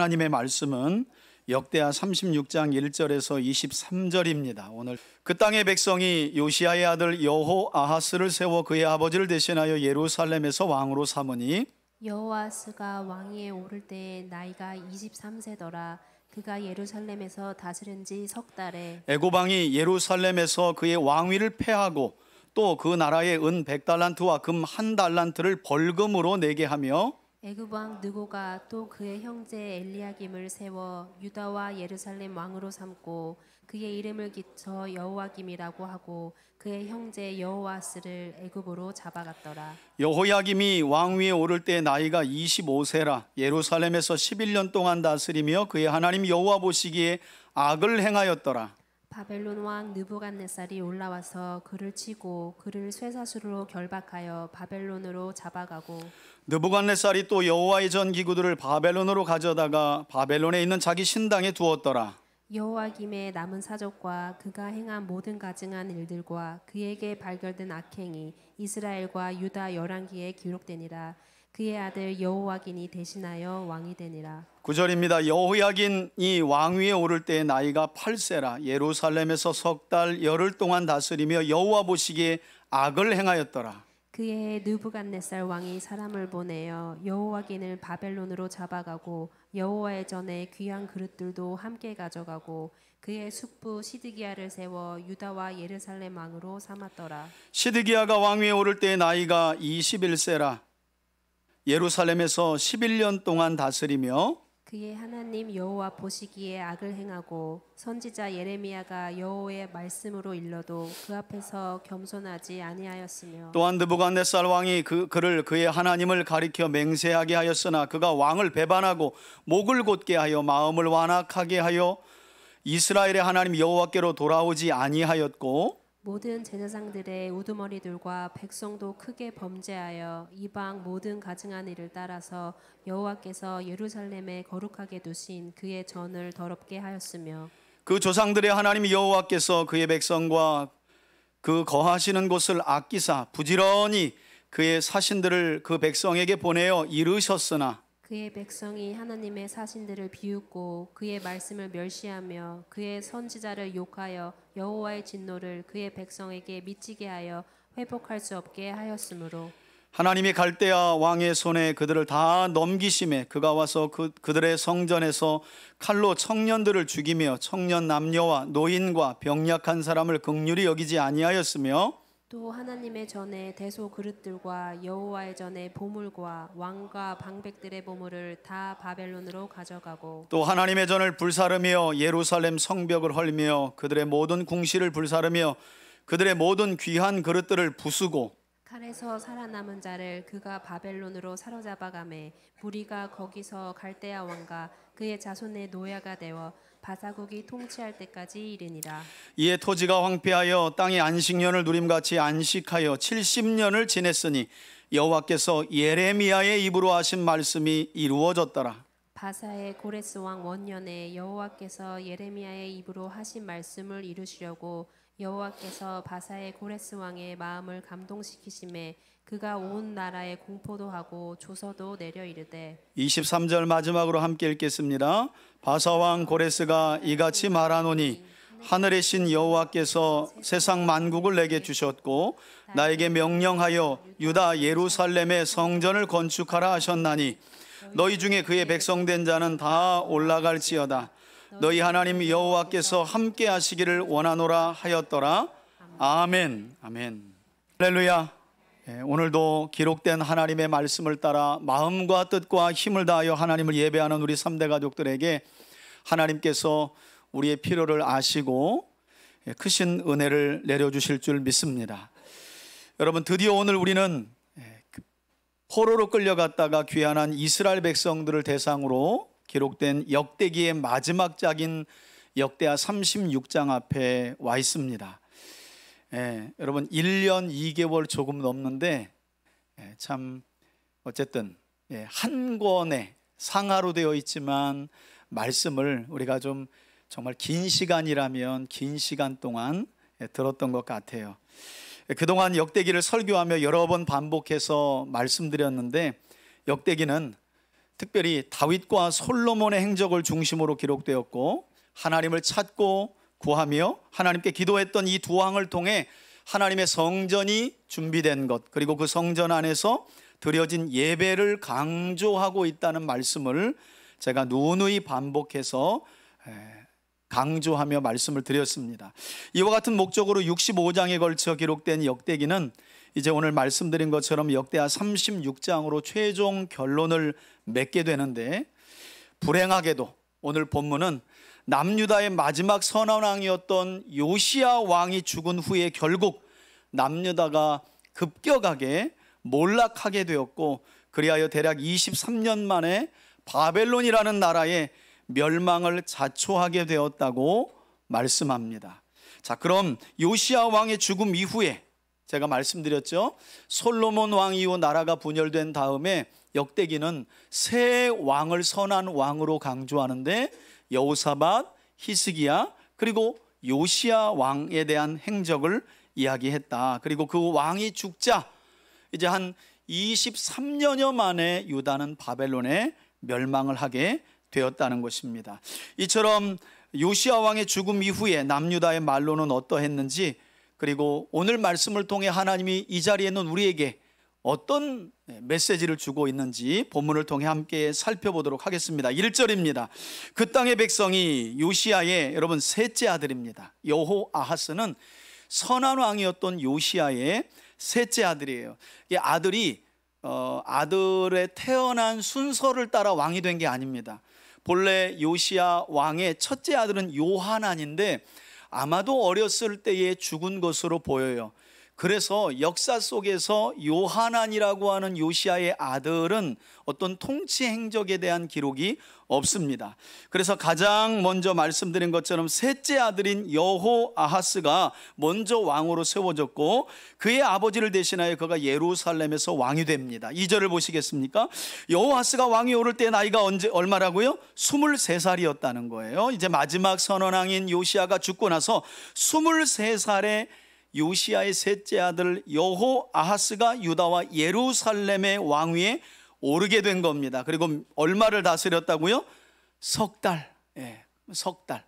하나님의 말씀은 역대하 36장 1절에서 23절입니다. 오늘 그 땅의 백성이 요시야의 아들 여호아하스를 세워 그의 아버지를 대신하여 예루살렘에서 왕으로 삼으니 여호아스가 왕위에 오를 때에 나이가 23세더라. 그가 예루살렘에서 다스린 지 석 달에 애굽 왕이 예루살렘에서 그의 왕위를 폐하고 또 그 나라의 은 100달란트와 금 1달란트를 벌금으로 내게 하며 애굽 왕 느고가 또 그의 형제 엘리야김을 세워 유다와 예루살렘 왕으로 삼고 그의 이름을 기쳐 여호와김이라고 하고 그의 형제 여호아스를 애굽으로 잡아갔더라. 여호야김이 왕위에 오를 때 나이가 25세라 예루살렘에서 11년 동안 다스리며 그의 하나님 여호와 보시기에 악을 행하였더라. 바벨론 왕 느부갓네살이 올라와서 그를 치고 그를 쇠사슬로 결박하여 바벨론으로 잡아가고 느부갓네살이 또 여호와의 전 기구들을 바벨론으로 가져다가 바벨론에 있는 자기 신당에 두었더라. 여호와김의 남은 사적과 그가 행한 모든 가증한 일들과 그에게 발견된 악행이 이스라엘과 유다 열왕기에 기록되니라. 그의 아들 여호와긴이 대신하여 왕이 되니라. 9절입니다. 여호야긴이 왕위에 오를 때 나이가 8세라 예루살렘에서 석 달 열흘 동안 다스리며 여호와 보시기에 악을 행하였더라. 그의 느부갓네살 왕이 사람을 보내어 여호와긴을 바벨론으로 잡아가고 여호와의 전에 귀한 그릇들도 함께 가져가고 그의 숙부 시드기야를 세워 유다와 예루살렘 왕으로 삼았더라. 시드기야가 왕위에 오를 때 나이가 21세라 예루살렘에서 11년 동안 다스리며 그의 하나님 여호와 보시기에 악을 행하고 선지자 예레미야가 여호와의 말씀으로 일러도 그 앞에서 겸손하지 아니하였으며 또한 느부갓네살 왕이 그를 그의 하나님을 가리켜 맹세하게 하였으나 그가 왕을 배반하고 목을 곧게 하여 마음을 완악하게 하여 이스라엘의 하나님 여호와께로 돌아오지 아니하였고 모든 제사장들의 우두머리들과 백성도 크게 범죄하여 이방 모든 가증한 일을 따라서 여호와께서 예루살렘에 거룩하게 두신 그의 전을 더럽게 하였으며 그 조상들의 하나님 여호와께서 그의 백성과 그 거하시는 곳을 아끼사 부지런히 그의 사신들을 그 백성에게 보내어 이르셨으나 그의 백성이 하나님의 사신들을 비웃고 그의 말씀을 멸시하며 그의 선지자를 욕하여 여호와의 진노를 그의 백성에게 미치게 하여 회복할 수 없게 하였으므로 하나님이 갈대아 왕의 손에 그들을 다 넘기심에 그가 와서 그들의 성전에서 칼로 청년들을 죽이며 청년 남녀와 노인과 병약한 사람을 긍휼히 여기지 아니하였으며 또 하나님의 전에 대소 그릇들과 여호와의 전에 보물과 왕과 방백들의 보물을 다 바벨론으로 가져가고 또 하나님의 전을 불사르며 예루살렘 성벽을 헐며 그들의 모든 궁시를 불사르며 그들의 모든 귀한 그릇들을 부수고 칼에서 살아남은 자를 그가 바벨론으로 사로잡아가매 무리가 거기서 갈대아 왕과 그의 자손의 노예가 되어 바사국이 통치할 때까지 이르니라. 이에 토지가 황폐하여 땅이 안식년을 누림같이 안식하여 70년을 지냈으니 여호와께서 예레미야의 입으로 하신 말씀이 이루어졌더라. 바사의 고레스 왕 원년에 여호와께서 예레미야의 입으로 하신 말씀을 이루시려고 여호와께서 바사의 고레스 왕의 마음을 감동시키심에 그가 온 나라에 공포도 하고 조서도 내려 이르되 23절 마지막으로 함께 읽겠습니다. 바사왕 고레스가 이같이 말하노니 하늘의 신 여호와께서 세상 만국을 내게 주셨고 나에게 명령하여 유다 예루살렘의 성전을 건축하라 하셨나니 너희 중에 그의 백성된 자는 다 올라갈지어다. 너희 하나님 여호와께서 함께 하시기를 원하노라 하였더라. 아멘. 아멘. 할렐루야. 오늘도 기록된 하나님의 말씀을 따라 마음과 뜻과 힘을 다하여 하나님을 예배하는 우리 3대 가족들에게 하나님께서 우리의 필요를 아시고 크신 은혜를 내려주실 줄 믿습니다. 여러분, 드디어 오늘 우리는 포로로 끌려갔다가 귀환한 이스라엘 백성들을 대상으로 기록된 역대기의 마지막 장인 역대하 36장 앞에 와 있습니다. 여러분 1년 2개월 조금 넘는데 참 어쨌든 한 권의 상하로 되어 있지만 말씀을 우리가 좀 정말 긴 시간이라면 긴 시간 동안 들었던 것 같아요. 그동안 역대기를 설교하며 여러 번 반복해서 말씀드렸는데 역대기는 특별히 다윗과 솔로몬의 행적을 중심으로 기록되었고, 하나님을 찾고 구하며 하나님께 기도했던 이 두 왕을 통해 하나님의 성전이 준비된 것, 그리고 그 성전 안에서 드려진 예배를 강조하고 있다는 말씀을 제가 누누이 반복해서 강조하며 말씀을 드렸습니다. 이와 같은 목적으로 65장에 걸쳐 기록된 역대기는 이제 오늘 말씀드린 것처럼 역대하 36장으로 최종 결론을 맺게 되는데, 불행하게도 오늘 본문은 남유다의 마지막 선한 왕이었던 요시야 왕이 죽은 후에 결국 남유다가 급격하게 몰락하게 되었고, 그리하여 대략 23년 만에 바벨론이라는 나라의 멸망을 자초하게 되었다고 말씀합니다. 자, 그럼 요시야 왕의 죽음 이후에 제가 말씀드렸죠, 솔로몬 왕 이후 나라가 분열된 다음에 역대기는 세 왕을 선한 왕으로 강조하는데, 여호사밧, 히스기야, 그리고 요시야 왕에 대한 행적을 이야기했다. 그리고 그 왕이 죽자 이제 한 23년여 만에 유다는 바벨론에 멸망을 하게 되었다는 것입니다. 이처럼 요시야 왕의 죽음 이후에 남유다의 말로는 어떠했는지, 그리고 오늘 말씀을 통해 하나님이 이 자리에 있는 우리에게 어떤 메시지를 주고 있는지 본문을 통해 함께 살펴보도록 하겠습니다. 1절입니다. 그 땅의 백성이 요시야의 여러분 셋째 아들입니다. 여호아하스는 선한 왕이었던 요시야의 셋째 아들이에요. 이 아들이 아들의 태어난 순서를 따라 왕이 된 게 아닙니다. 본래 요시야 왕의 첫째 아들은 요하난인데 아마도 어렸을 때에 죽은 것으로 보여요. 그래서 역사 속에서 요하난이라고 하는 요시야의 아들은 어떤 통치 행적에 대한 기록이 없습니다. 그래서 가장 먼저 말씀드린 것처럼 셋째 아들인 여호아하스가 먼저 왕으로 세워졌고, 그의 아버지를 대신하여 그가 예루살렘에서 왕이 됩니다. 2절을 보시겠습니까? 여호아하스가 왕이 오를 때 나이가 얼마라고요? 23살이었다는 거예요. 이제 마지막 선언왕인 요시야가 죽고 나서 23살에 요시야의 셋째 아들 여호아하스가 유다와 예루살렘의 왕위에 오르게 된 겁니다. 그리고 얼마를 다스렸다고요? 석 달. 석 달.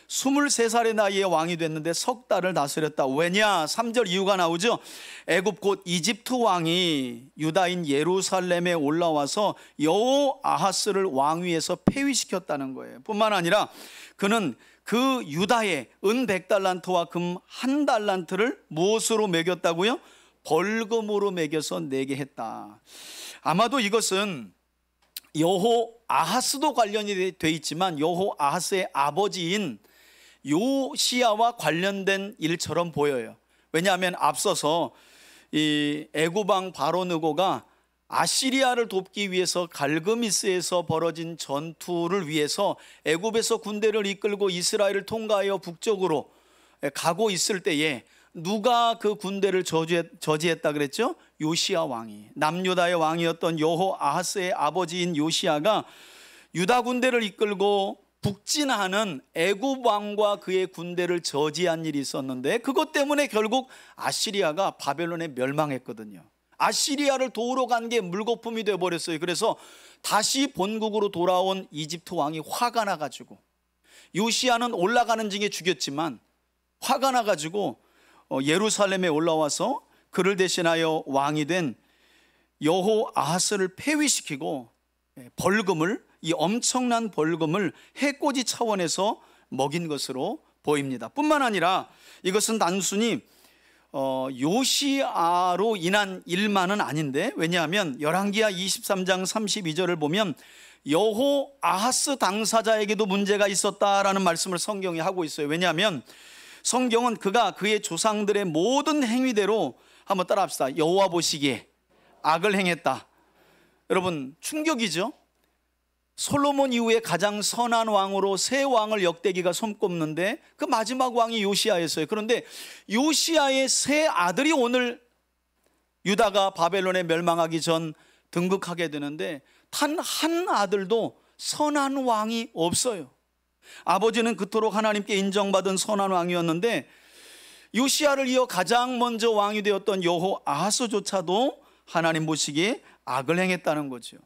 23살의 나이에 왕이 됐는데 석 달을 다스렸다. 왜냐? 3절 이유가 나오죠. 애굽 곧 이집트 왕이 유다인 예루살렘에 올라와서 여호아하스를 왕위에서 폐위시켰다는 거예요. 뿐만 아니라 그는 그 유다의 은 100달란트와 금 1달란트를 무엇으로 매겼다고요? 벌금으로 매겨서 내게 했다. 아마도 이것은 여호아하스도 관련이 돼 있지만 여호아하스의 아버지인 요시야와 관련된 일처럼 보여요. 왜냐하면 앞서서 이 애굽 왕 바로느고가 아시리아를 돕기 위해서 갈그미스에서 벌어진 전투를 위해서 애굽에서 군대를 이끌고 이스라엘을 통과하여 북쪽으로 가고 있을 때에 누가 그 군대를 저지했다 그랬죠? 요시야 왕이. 남유다의 왕이었던 여호아하스의 아버지인 요시야가 유다 군대를 이끌고 북진하는 애굽 왕과 그의 군대를 저지한 일이 있었는데, 그것 때문에 결국 아시리아가 바벨론에 멸망했거든요. 아시리아를 도우러 간 게 물거품이 되어버렸어요. 그래서 다시 본국으로 돌아온 이집트 왕이 화가 나가지고, 요시야는 올라가는 중에 죽였지만 화가 나가지고 예루살렘에 올라와서 그를 대신하여 왕이 된 여호아하스를 폐위시키고 벌금을, 이 엄청난 벌금을 해코지 차원에서 먹인 것으로 보입니다. 뿐만 아니라 이것은 단순히 요시아로 인한 일만은 아닌데, 왜냐하면 열왕기하 23장 32절을 보면 여호아하스 당사자에게도 문제가 있었다라는 말씀을 성경이 하고 있어요. 왜냐하면 성경은 그가 그의 조상들의 모든 행위대로, 한번 따라합시다, 여호와 보시기에 악을 행했다. 여러분 충격이죠. 솔로몬 이후에 가장 선한 왕으로 세 왕을 역대기가 손꼽는데 그 마지막 왕이 요시야였어요. 그런데 요시야의 세 아들이 오늘 유다가 바벨론에 멸망하기 전 등극하게 되는데 단 한 아들도 선한 왕이 없어요. 아버지는 그토록 하나님께 인정받은 선한 왕이었는데 요시야를 이어 가장 먼저 왕이 되었던 여호아하스조차도 하나님 보시기에 악을 행했다는 거죠.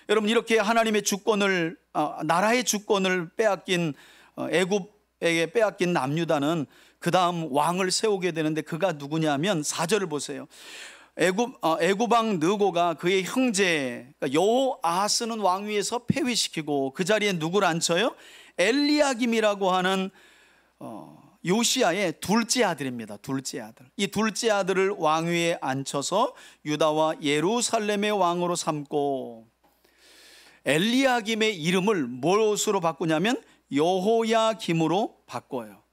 여러분, 이렇게 하나님의 주권을 나라의 주권을 빼앗긴 애굽에게 빼앗긴 남유다는 그 다음 왕을 세우게 되는데, 그가 누구냐면 4절을 보세요. 애굽 왕 느고가 그의 형제 그러니까 여호아하스는 왕위에서 폐위시키고 그 자리에 누구를 앉혀요? 엘리야김이라고 하는 요시야의 둘째 아들입니다. 둘째 아들. 이 둘째 아들을 왕위에 앉혀서 유다와 예루살렘의 왕으로 삼고, 엘리야김의 이름을 무엇으로 바꾸냐면 여호야김으로 바꿔요.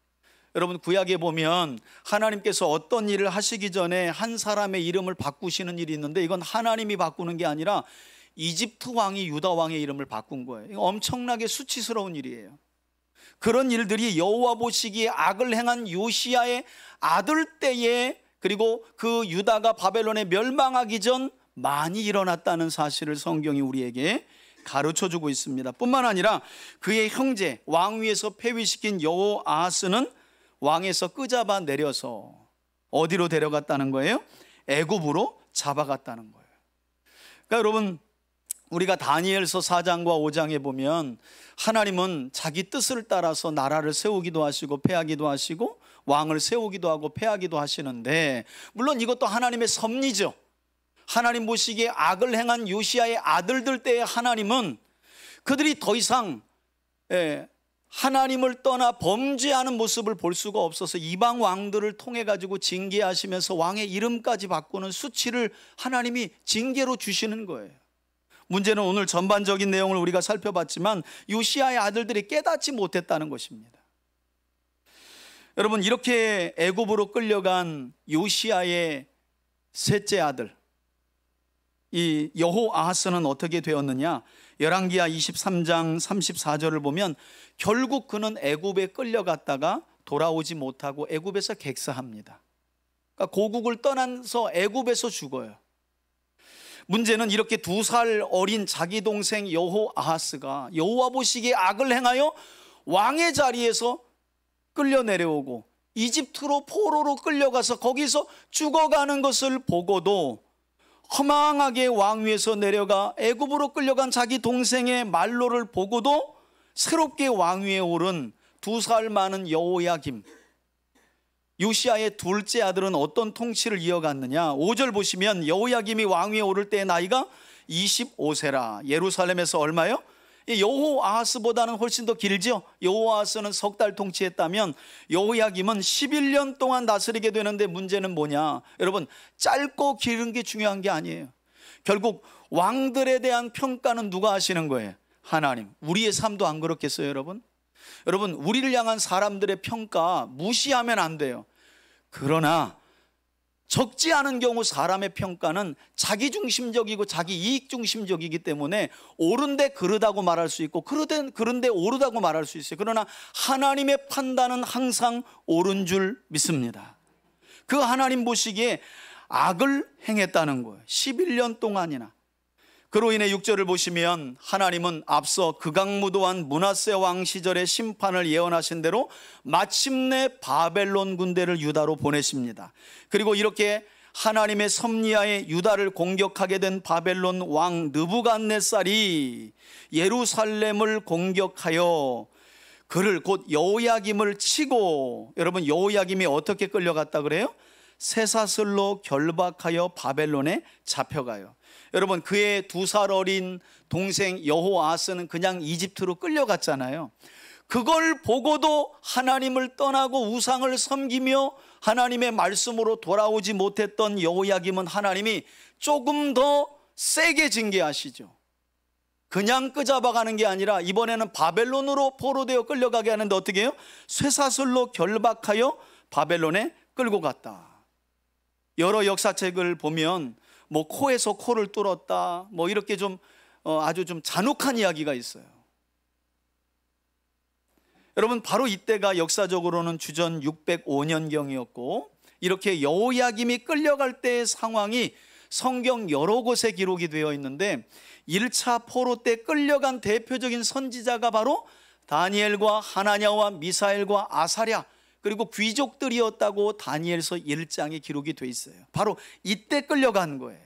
여러분, 구약에 보면 하나님께서 어떤 일을 하시기 전에 한 사람의 이름을 바꾸시는 일이 있는데, 이건 하나님이 바꾸는 게 아니라 이집트 왕이 유다 왕의 이름을 바꾼 거예요. 이거 엄청나게 수치스러운 일이에요. 그런 일들이 여호와 보시기에 악을 행한 요시야의 아들 때에, 그리고 그 유다가 바벨론에 멸망하기 전 많이 일어났다는 사실을 성경이 우리에게 가르쳐주고 있습니다. 뿐만 아니라 그의 형제 왕위에서 폐위시킨 여호아하스는 왕에서 끄잡아 내려서 어디로 데려갔다는 거예요? 애굽으로 잡아갔다는 거예요. 그러니까 여러분, 우리가 다니엘서 4장과 5장에 보면 하나님은 자기 뜻을 따라서 나라를 세우기도 하시고 폐하기도 하시고 왕을 세우기도 하고 폐하기도 하시는데, 물론 이것도 하나님의 섭리죠. 하나님 보시기에 악을 행한 요시야의 아들들 때에 하나님은 그들이 더 이상 하나님을 떠나 범죄하는 모습을 볼 수가 없어서 이방 왕들을 통해 가지고 징계하시면서 왕의 이름까지 바꾸는 수치를 하나님이 징계로 주시는 거예요. 문제는 오늘 전반적인 내용을 우리가 살펴봤지만 요시야의 아들들이 깨닫지 못했다는 것입니다. 여러분, 이렇게 애굽으로 끌려간 요시야의 셋째 아들 이 여호아하스는 어떻게 되었느냐? 열왕기하 23장 34절을 보면 결국 그는 애굽에 끌려갔다가 돌아오지 못하고 애굽에서 객사합니다. 그러니까 고국을 떠나서 애굽에서 죽어요. 문제는 이렇게 2살 어린 자기 동생 여호아하스가 여호와 보시기에 악을 행하여 왕의 자리에서 끌려 내려오고 이집트로 포로로 끌려가서 거기서 죽어가는 것을 보고도 허망하게 왕위에서 내려가 애굽으로 끌려간 자기 동생의 말로를 보고도 새롭게 왕위에 오른 2살 많은 여호야김, 요시야의 둘째 아들은 어떤 통치를 이어갔느냐? 5절 보시면 여호야김이 왕위에 오를 때의 나이가 25세라. 예루살렘에서 얼마요? 여호아하스보다는 훨씬 더 길죠. 여호아하스는 3달 통치했다면 여호야김은 11년 동안 다스리게 되는데, 문제는 뭐냐? 여러분, 짧고 길은 게 중요한 게 아니에요. 결국 왕들에 대한 평가는 누가 하시는 거예요? 하나님. 우리의 삶도 안 그렇겠어요, 여러분? 여러분, 우리를 향한 사람들의 평가 무시하면 안 돼요. 그러나 적지 않은 경우 사람의 평가는 자기중심적이고 자기 이익중심적이기 때문에 옳은데 그르다고 말할 수 있고 그른데 옳다고 말할 수 있어요. 그러나 하나님의 판단은 항상 옳은 줄 믿습니다. 그 하나님 보시기에 악을 행했다는 거예요. 11년 동안이나. 그로 인해 6절을 보시면 하나님은 앞서 극악무도한 므낫세 왕 시절의 심판을 예언하신 대로 마침내 바벨론 군대를 유다로 보내십니다. 그리고 이렇게 하나님의 섭리하에 유다를 공격하게 된 바벨론 왕 느부갓네살이 예루살렘을 공격하여 그를 곧 여호야김을 치고, 여러분, 여호야김이 어떻게 끌려갔다 그래요? 쇠사슬로 결박하여 바벨론에 잡혀가요. 여러분, 그의 2살 어린 동생 여호아하스는 그냥 이집트로 끌려갔잖아요. 그걸 보고도 하나님을 떠나고 우상을 섬기며 하나님의 말씀으로 돌아오지 못했던 여호야김은 하나님이 조금 더 세게 징계하시죠. 그냥 끄잡아가는 게 아니라 이번에는 바벨론으로 포로되어 끌려가게 하는데 어떻게 해요? 쇠사슬로 결박하여 바벨론에 끌고 갔다. 여러 역사책을 보면 뭐 코에서 코를 뚫었다, 뭐 이렇게 좀 아주 좀 잔혹한 이야기가 있어요. 여러분, 바로 이때가 역사적으로는 주전 605년경이었고 이렇게 여호야김이 끌려갈 때의 상황이 성경 여러 곳에 기록이 되어 있는데 1차 포로 때 끌려간 대표적인 선지자가 바로 다니엘과 하나냐와 미사엘과 아사랴 그리고 귀족들이었다고 다니엘서 1장에 기록이 돼 있어요. 바로 이때 끌려간 거예요.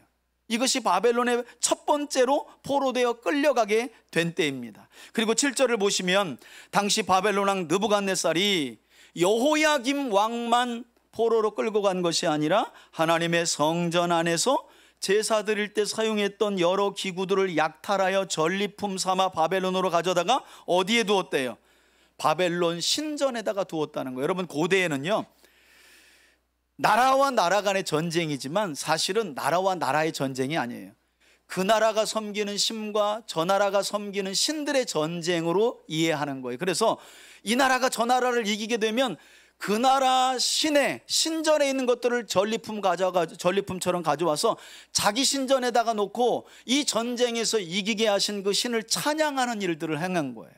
이것이 바벨론의 첫 번째로 포로되어 끌려가게 된 때입니다. 그리고 7절을 보시면 당시 바벨론 왕 느부갓네살이 여호야김 왕만 포로로 끌고 간 것이 아니라 하나님의 성전 안에서 제사 드릴 때 사용했던 여러 기구들을 약탈하여 전리품 삼아 바벨론으로 가져다가 어디에 두었대요? 바벨론 신전에다가 두었다는 거예요. 여러분, 고대에는요, 나라와 나라 간의 전쟁이지만 사실은 나라와 나라의 전쟁이 아니에요. 그 나라가 섬기는 신과 저 나라가 섬기는 신들의 전쟁으로 이해하는 거예요. 그래서 이 나라가 저 나라를 이기게 되면 그 나라 신의 신전에 있는 것들을 전리품처럼 가져와서 자기 신전에다가 놓고 이 전쟁에서 이기게 하신 그 신을 찬양하는 일들을 행한 거예요.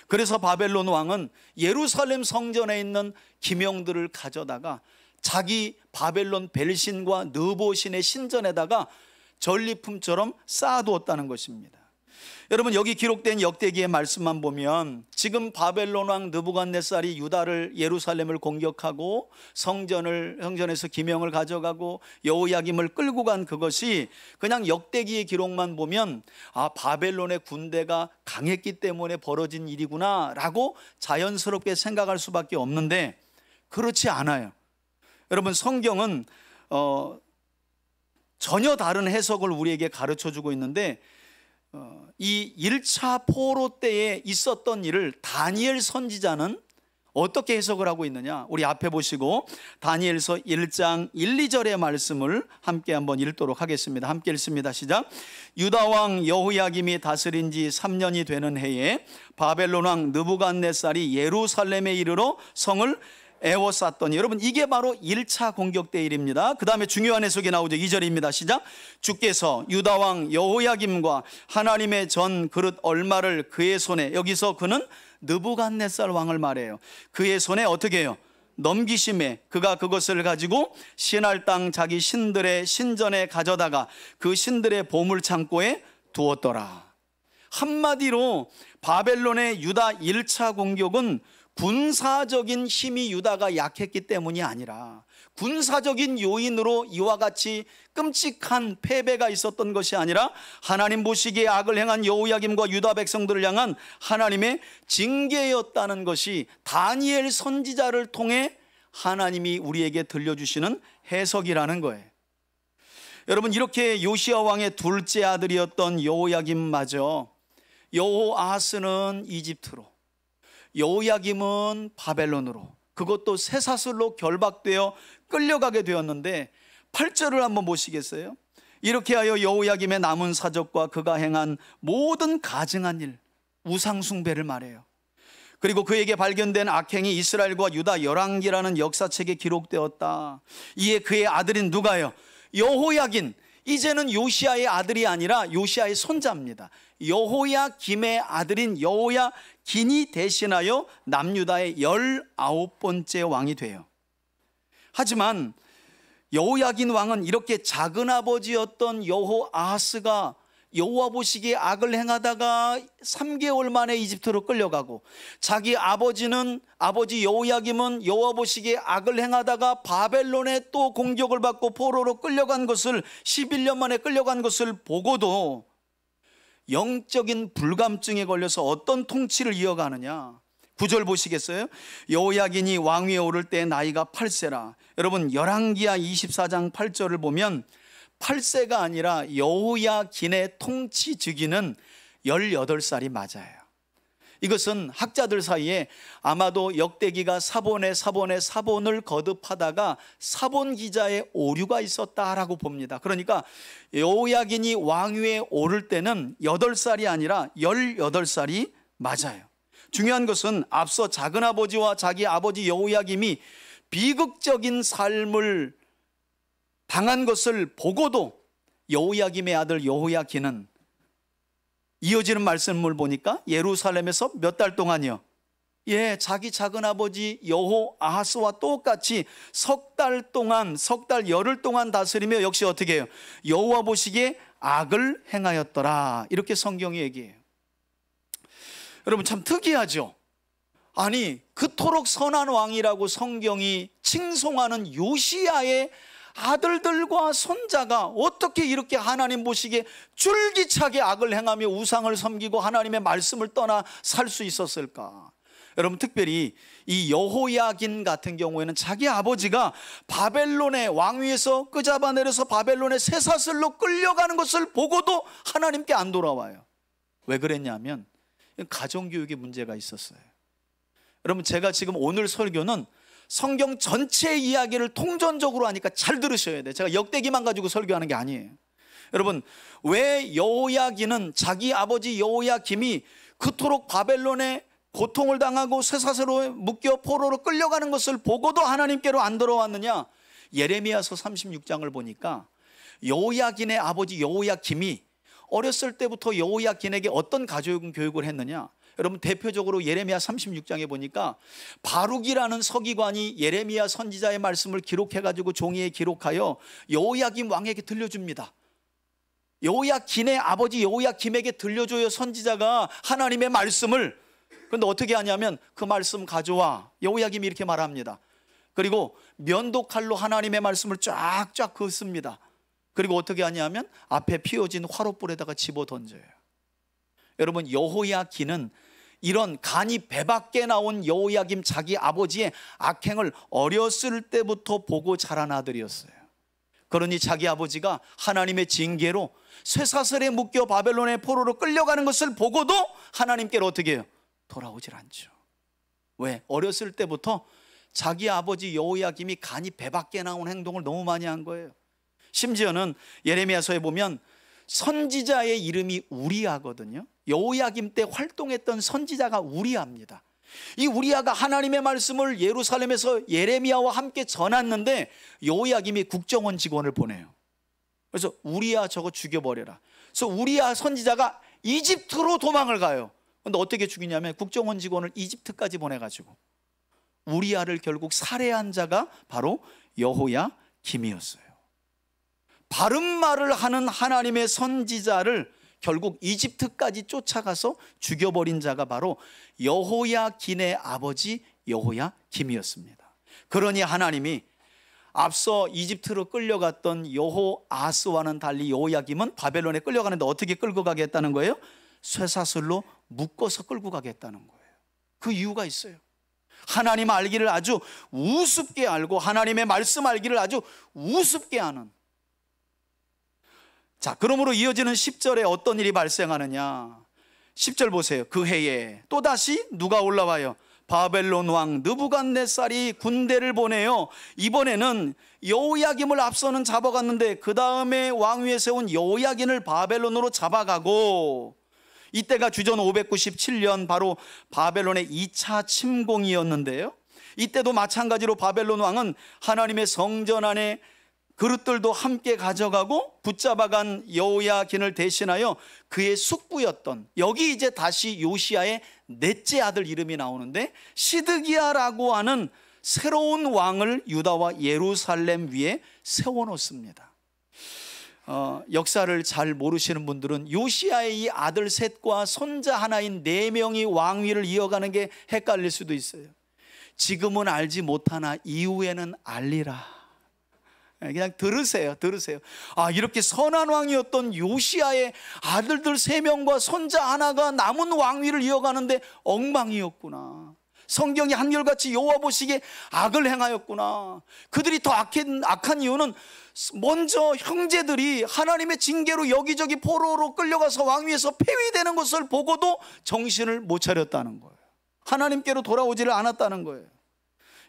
그래서 바벨론 왕은 예루살렘 성전에 있는 기명들을 가져다가 자기 바벨론 벨신과 느보신의 신전에다가 전리품처럼 쌓아두었다는 것입니다. 여러분, 여기 기록된 역대기의 말씀만 보면 지금 바벨론 왕 느부갓네살이 유다를 예루살렘을 공격하고 성전에서 기명을 가져가고 여호야김을 끌고 간 그것이 그냥 역대기의 기록만 보면 바벨론의 군대가 강했기 때문에 벌어진 일이구나 라고 자연스럽게 생각할 수밖에 없는데 그렇지 않아요. 여러분, 성경은 전혀 다른 해석을 우리에게 가르쳐주고 있는데 이 1차 포로 때에 있었던 일을 다니엘 선지자는 어떻게 해석을 하고 있느냐, 우리 앞에 보시고 다니엘서 1장 1, 2절의 말씀을 함께 한번 읽도록 하겠습니다. 함께 읽습니다. 시작. 유다 왕 여호야김이 다스린 지 3년이 되는 해에 바벨론 왕 느부갓네살이 예루살렘에 이르러 성을 에워쌌더니, 여러분, 이게 바로 1차 공격 때 일입니다. 그 다음에 중요한 해석이 나오죠. 2절입니다. 시작. 주께서 유다 왕 여호야김과 하나님의 전 그릇 얼마를 그의 손에, 여기서 그는 느부갓네살 왕을 말해요. 그의 손에 어떻게 해요? 넘기심에 그가 그것을 가지고 신할 땅 자기 신들의 신전에 가져다가 그 신들의 보물 창고에 두었더라. 한마디로 바벨론의 유다 1차 공격은 군사적인 힘이 유다가 약했기 때문이 아니라 군사적인 요인으로 이와 같이 끔찍한 패배가 있었던 것이 아니라 하나님 보시기에 악을 행한 여호야김과 유다 백성들을 향한 하나님의 징계였다는 것이 다니엘 선지자를 통해 하나님이 우리에게 들려주시는 해석이라는 거예요. 여러분, 이렇게 요시야 왕의 둘째 아들이었던 여호야김마저 여호아하스는 이집트로, 여호야김은 바벨론으로, 그것도 쇠사슬로 결박되어 끌려가게 되었는데 8절을 한번 보시겠어요? 이렇게 하여 여호야김의 남은 사적과 그가 행한 모든 가증한 일, 우상 숭배를 말해요. 그리고 그에게 발견된 악행이 이스라엘과 유다 열왕기라는 역사책에 기록되었다. 이에 그의 아들인 누가요? 여호야긴. 이제는 요시야의 아들이 아니라 요시야의 손자입니다. 여호야김의 아들인 여호야긴이 대신하여 남유다의 19번째 왕이 돼요. 하지만 여호야긴 왕은 이렇게 작은 아버지였던 여호아하스가 여호와 보시기에 악을 행하다가 3개월 만에 이집트로 끌려가고, 자기 아버지 여호야김은 여호와 보시기에 악을 행하다가 바벨론에 또 공격을 받고 포로로 끌려간 것을, 11년 만에 끌려간 것을 보고도 영적인 불감증에 걸려서 어떤 통치를 이어가느냐. 9절 보시겠어요? 여호야긴이 왕위에 오를 때 나이가 8세라. 여러분, 열왕기하 24장 8절을 보면 8세가 아니라 여호야긴의 통치 주기는 18살이 맞아요. 이것은 학자들 사이에 아마도 역대기가 사본을 거듭하다가 사본 기자의 오류가 있었다라고 봅니다. 그러니까 여호야긴이 왕위에 오를 때는 8살이 아니라 18살이 맞아요. 중요한 것은 앞서 작은아버지와 자기 아버지 여호야김이 비극적인 삶을 당한 것을 보고도 여호야김의 아들 여호야긴은 이어지는 말씀을 보니까 예루살렘에서 몇 달 동안이요? 자기 작은아버지 여호아하스와 똑같이 석 달 열흘 동안 다스리며 역시 어떻게 해요? 여호와 보시기에 악을 행하였더라. 이렇게 성경이 얘기해요. 여러분, 참 특이하죠? 아니, 그토록 선한 왕이라고 성경이 칭송하는 요시야의 아들들과 손자가 어떻게 이렇게 하나님 보시기에 줄기차게 악을 행하며 우상을 섬기고 하나님의 말씀을 떠나 살 수 있었을까? 여러분, 특별히 이 여호야긴 같은 경우에는 자기 아버지가 바벨론의 왕위에서 끄잡아내려서 바벨론의 쇠사슬로 끌려가는 것을 보고도 하나님께 안 돌아와요. 왜 그랬냐면 가정교육에 문제가 있었어요. 여러분, 제가 지금 오늘 설교는 성경 전체 이야기를 통전적으로 하니까 잘 들으셔야 돼요. 제가 역대기만 가지고 설교하는 게 아니에요. 여러분, 왜 여호야긴은 자기 아버지 여호야김이 그토록 바벨론에 고통을 당하고 쇠사슬로 묶여 포로로 끌려가는 것을 보고도 하나님께로 안 돌아왔느냐? 예레미야서 36장을 보니까 여호야긴의 아버지 여호야김이 어렸을 때부터 여호야긴에게 어떤 가정교육을 했느냐? 여러분, 대표적으로 예레미야 36장에 보니까 바룩이라는 서기관이 예레미야 선지자의 말씀을 기록해가지고 종이에 기록하여 여호야김 왕에게 들려줍니다. 여호야긴의 아버지 여호야김에게 들려줘요. 선지자가 하나님의 말씀을. 그런데 어떻게 하냐면 그 말씀 가져와. 여호야김이 이렇게 말합니다. 그리고 면도칼로 하나님의 말씀을 쫙쫙 긋습니다. 그리고 어떻게 하냐면 앞에 피워진 화롯불에다가 집어 던져요. 여러분, 여호야긴은 이런 간이 배 밖에 나온 여호야김 자기 아버지의 악행을 어렸을 때부터 보고 자란 아들이었어요. 그러니 자기 아버지가 하나님의 징계로 쇠사슬에 묶여 바벨론의 포로로 끌려가는 것을 보고도 하나님께로 어떻게 해요? 돌아오질 않죠. 왜? 어렸을 때부터 자기 아버지 여호야김이 간이 배 밖에 나온 행동을 너무 많이 한 거예요. 심지어는 예레미야서에 보면 선지자의 이름이 우리야거든요. 여호야김 때 활동했던 선지자가 우리야입니다. 이 우리야가 하나님의 말씀을 예루살렘에서 예레미야와 함께 전했는데 여호야김이 국정원 직원을 보내요. 그래서 우리야 저거 죽여버려라. 그래서 우리야 선지자가 이집트로 도망을 가요. 그런데 어떻게 죽이냐면 국정원 직원을 이집트까지 보내가지고 우리야를 결국 살해한 자가 바로 여호야김이었어요. 바른 말을 하는 하나님의 선지자를 결국 이집트까지 쫓아가서 죽여버린 자가 바로 여호야긴의 아버지 여호야김이었습니다. 그러니 하나님이 앞서 이집트로 끌려갔던 여호아스와는 달리 여호야김은 바벨론에 끌려가는데 어떻게 끌고 가겠다는 거예요? 쇠사슬로 묶어서 끌고 가겠다는 거예요. 그 이유가 있어요. 하나님 알기를 아주 우습게 알고 하나님의 말씀 알기를 아주 우습게 하는. 자, 그러므로 이어지는 10절에 어떤 일이 발생하느냐? 10절 보세요. 그 해에 또다시 누가 올라와요? 바벨론 왕 느부갓네살이 군대를 보내요. 이번에는 여호야김을 앞서는 잡아갔는데 그 다음에 왕위에 세운 여호야긴을 바벨론으로 잡아가고, 이때가 주전 597년 바로 바벨론의 2차 침공이었는데요. 이때도 마찬가지로 바벨론 왕은 하나님의 성전 안에 그릇들도 함께 가져가고 붙잡아간 여호야긴을 대신하여 그의 숙부였던, 여기 이제 다시 요시야의 넷째 아들 이름이 나오는데 시드기야라고 하는 새로운 왕을 유다와 예루살렘 위에 세워놓습니다. 역사를 잘 모르시는 분들은 요시야의 이 아들 셋과 손자 하나인 4명이 왕위를 이어가는 게 헷갈릴 수도 있어요. 지금은 알지 못하나 이후에는 알리라. 그냥 들으세요. 아, 이렇게 선한 왕이었던 요시야의 아들들 3명과 손자 하나가 남은 왕위를 이어가는데 엉망이었구나. 성경이 한결같이 여호와 보시기에 악을 행하였구나. 그들이 더 악한 이유는 먼저 형제들이 하나님의 징계로 여기저기 포로로 끌려가서 왕위에서 폐위되는 것을 보고도 정신을 못 차렸다는 거예요. 하나님께로 돌아오지를 않았다는 거예요.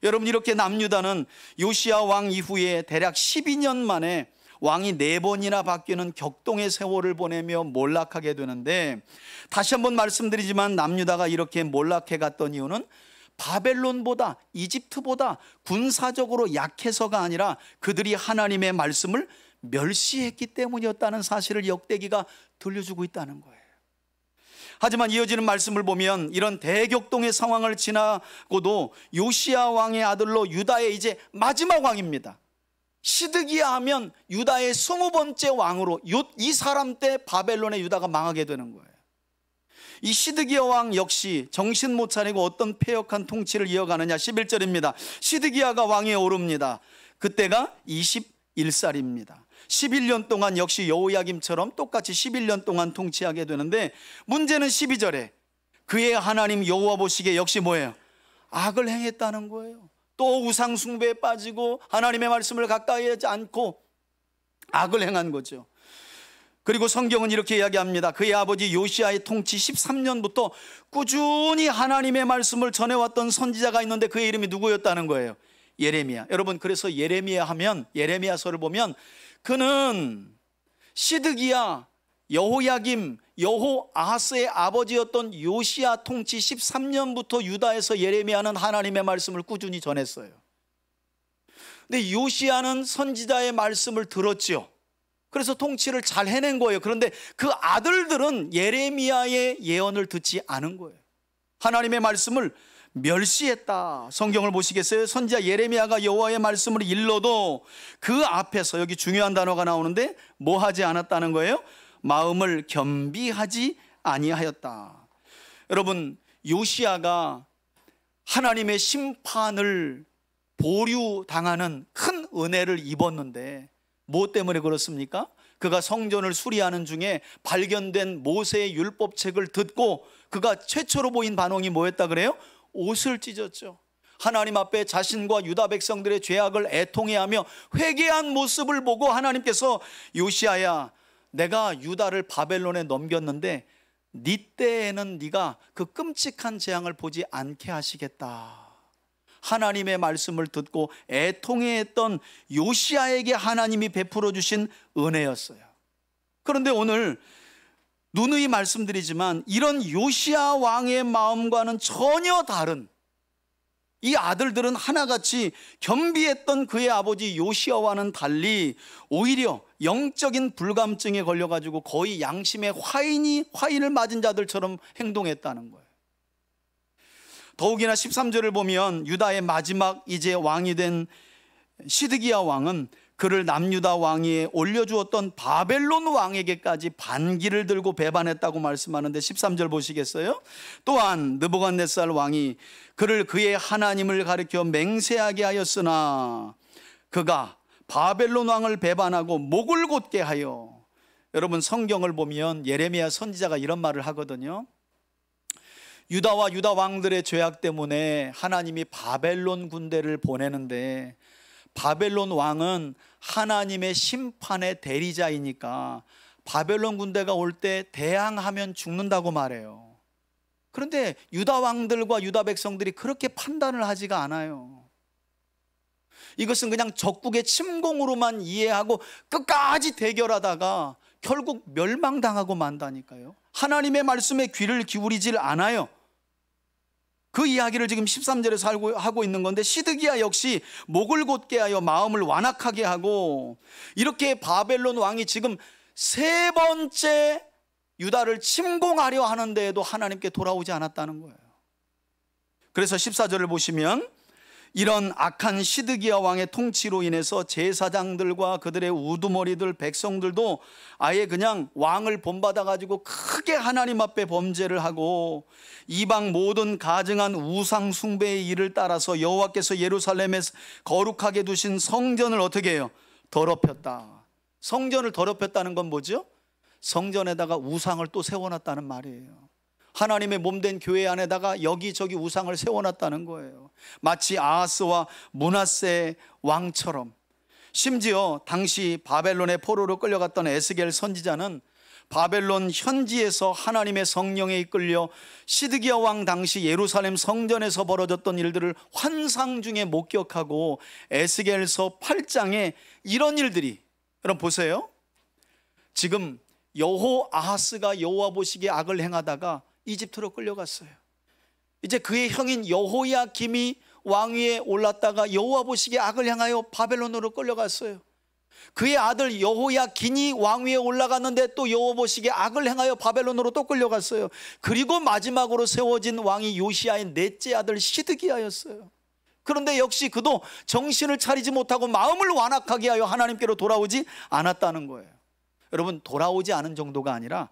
여러분, 이렇게 남유다는 요시야 왕 이후에 대략 12년 만에 왕이 4번이나 바뀌는 격동의 세월을 보내며 몰락하게 되는데, 다시 한번 말씀드리지만 남유다가 이렇게 몰락해 갔던 이유는 바벨론보다 이집트보다 군사적으로 약해서가 아니라 그들이 하나님의 말씀을 멸시했기 때문이었다는 사실을 역대기가 들려주고 있다는 거예요. 하지만 이어지는 말씀을 보면 이런 대격동의 상황을 지나고도 요시야 왕의 아들로 유다의 이제 마지막 왕입니다. 시드기야 하면 유다의 20번째 왕으로 이 사람 때 바벨론의 유다가 망하게 되는 거예요. 이 시드기야 왕 역시 정신 못 차리고 어떤 패역한 통치를 이어가느냐. 11절입니다. 시드기야가 왕위에 오릅니다. 그때가 일살입니다. 11년 동안 역시 여호야김처럼 똑같이 11년 동안 통치하게 되는데, 문제는 12절에 그의 하나님 여호와 보시기에 역시 뭐예요? 악을 행했다는 거예요. 또 우상 숭배에 빠지고 하나님의 말씀을 가까이 하지 않고 악을 행한 거죠. 그리고 성경은 이렇게 이야기합니다. 그의 아버지 요시아의 통치 13년부터 꾸준히 하나님의 말씀을 전해왔던 선지자가 있는데 그의 이름이 누구였다는 거예요? 예레미야. 여러분, 그래서 예레미야 하면, 예레미야서를 보면 그는 시드기야, 여호야김, 여호아하스의 아버지였던 요시야 통치 13년부터 유다에서 예레미야는 하나님의 말씀을 꾸준히 전했어요. 근데 요시야는 선지자의 말씀을 들었죠. 그래서 통치를 잘 해낸 거예요. 그런데 그 아들들은 예레미야의 예언을 듣지 않은 거예요. 하나님의 말씀을 멸시했다. 성경을 보시겠어요? 선지자 예레미야가 여호와의 말씀을 일러도 그 앞에서, 여기 중요한 단어가 나오는데 뭐 하지 않았다는 거예요? 마음을 겸비하지 아니하였다. 여러분, 요시야가 하나님의 심판을 보류당하는 큰 은혜를 입었는데 뭐 때문에 그렇습니까? 그가 성전을 수리하는 중에 발견된 모세의 율법책을 듣고 그가 최초로 보인 반응이 뭐였다 그래요? 옷을 찢었죠. 하나님 앞에 자신과 유다 백성들의 죄악을 애통해하며 회개한 모습을 보고 하나님께서 요시야야, 내가 유다를 바벨론에 넘겼는데 네 때에는 네가 그 끔찍한 재앙을 보지 않게 하시겠다. 하나님의 말씀을 듣고 애통해했던 요시야에게 하나님이 베풀어 주신 은혜였어요. 그런데 오늘 누누이 말씀드리지만 이런 요시야 왕의 마음과는 전혀 다른, 이 아들들은 하나같이 겸비했던 그의 아버지 요시야와는 달리 오히려 영적인 불감증에 걸려가지고 거의 양심의 화인을 맞은 자들처럼 행동했다는 거예요. 더욱이나 13절을 보면 유다의 마지막 이제 왕이 된 시드기야 왕은 그를 남유다 왕위에 올려주었던 바벨론 왕에게까지 반기를 들고 배반했다고 말씀하는데 13절 보시겠어요? 또한 느부갓네살 왕이 그를 그의 하나님을 가리켜 맹세하게 하였으나 그가 바벨론 왕을 배반하고 목을 곧게 하여, 여러분 성경을 보면 예레미야 선지자가 이런 말을 하거든요. 유다와 유다 왕들의 죄악 때문에 하나님이 바벨론 군대를 보내는데 바벨론 왕은 하나님의 심판의 대리자이니까 바벨론 군대가 올 때 대항하면 죽는다고 말해요. 그런데 유다 왕들과 유다 백성들이 그렇게 판단을 하지가 않아요. 이것은 그냥 적국의 침공으로만 이해하고 끝까지 대결하다가 결국 멸망당하고 만다니까요. 하나님의 말씀에 귀를 기울이질 않아요. 그 이야기를 지금 13절에서 하고 있는 건데, 시드기야 역시 목을 곧게 하여 마음을 완악하게 하고, 이렇게 바벨론 왕이 지금 세 번째 유다를 침공하려 하는데에도 하나님께 돌아오지 않았다는 거예요. 그래서 14절을 보시면 이런 악한 시드기야 왕의 통치로 인해서 제사장들과 그들의 우두머리들 백성들도 아예 그냥 왕을 본받아 가지고 크게 하나님 앞에 범죄를 하고 이방 모든 가증한 우상 숭배의 일을 따라서 여호와께서 예루살렘에 거룩하게 두신 성전을 어떻게 해요? 더럽혔다. 성전을 더럽혔다는 건 뭐죠? 성전에다가 우상을 또 세워놨다는 말이에요. 하나님의 몸된 교회 안에다가 여기저기 우상을 세워놨다는 거예요. 마치 아하스와 므낫세 왕처럼. 심지어 당시 바벨론의 포로로 끌려갔던 에스겔 선지자는 바벨론 현지에서 하나님의 성령에 이끌려 시드기야 왕 당시 예루살렘 성전에서 벌어졌던 일들을 환상 중에 목격하고 에스겔서 8장에 이런 일들이, 여러분 보세요. 지금 여호아하스가 여호와 보시기에 악을 행하다가 이집트로 끌려갔어요. 이제 그의 형인 여호야김이 왕위에 올랐다가 여호와 보시기에 악을 행하여 바벨론으로 끌려갔어요. 그의 아들 여호야긴이 왕위에 올라갔는데 또 여호와 보시기에 악을 행하여 바벨론으로 또 끌려갔어요. 그리고 마지막으로 세워진 왕이 요시야의 넷째 아들 시드기야였어요. 그런데 역시 그도 정신을 차리지 못하고 마음을 완악하게 하여 하나님께로 돌아오지 않았다는 거예요. 여러분, 돌아오지 않은 정도가 아니라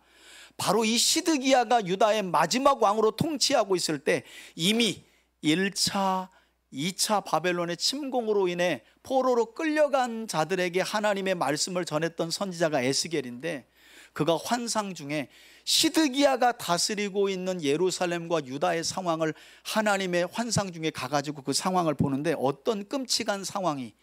바로 이 시드기야가 유다의 마지막 왕으로 통치하고 있을 때 이미 1차, 2차 바벨론의 침공으로 인해 포로로 끌려간 자들에게 하나님의 말씀을 전했던 선지자가 에스겔인데, 그가 환상 중에 시드기야가 다스리고 있는 예루살렘과 유다의 상황을 하나님의 환상 중에 가가지고 그 상황을 보는데, 어떤 끔찍한 상황이,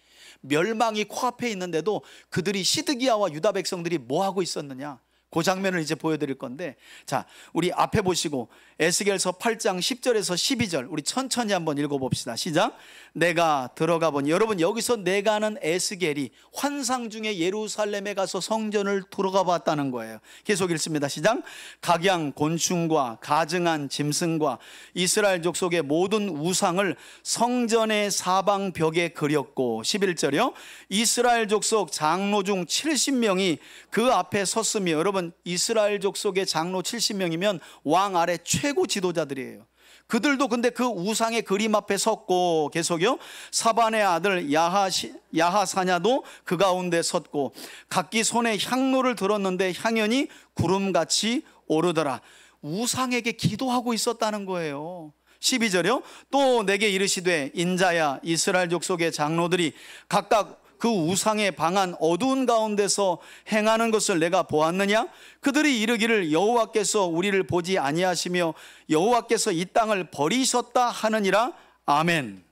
멸망이 코앞에 있는데도 그들이, 시드기야와 유다 백성들이 뭐 하고 있었느냐, 그 장면을 이제 보여드릴 건데, 자, 우리 앞에 보시고 에스겔서 8장 10절에서 12절 우리 천천히 한번 읽어봅시다. 시작. 내가 들어가 보니, 여러분 여기서 내가는 에스겔이 환상 중에 예루살렘에 가서 성전을 들어가 봤다는 거예요. 계속 읽습니다. 시작. 각양 곤충과 가증한 짐승과 이스라엘 족속의 모든 우상을 성전의 사방 벽에 그렸고, 11절이요, 이스라엘 족속 장로 중 70명이 그 앞에 섰으며, 여러분 이스라엘 족속의 장로 70명이면 왕 아래 최고 지도자들이에요. 그들도 근데 그 우상의 그림 앞에 섰고, 계속요, 사반의 아들 야하사냐도 그 가운데 섰고, 각기 손에 향로를 들었는데 향연이 구름같이 오르더라. 우상에게 기도하고 있었다는 거예요. 12절이요, 또 내게 이르시되 인자야, 이스라엘 족속의 장로들이 각각 그 우상에 방한 어두운 가운데서 행하는 것을 내가 보았느냐? 그들이 이르기를 여호와께서 우리를 보지 아니하시며 여호와께서 이 땅을 버리셨다 하느니라. 아멘.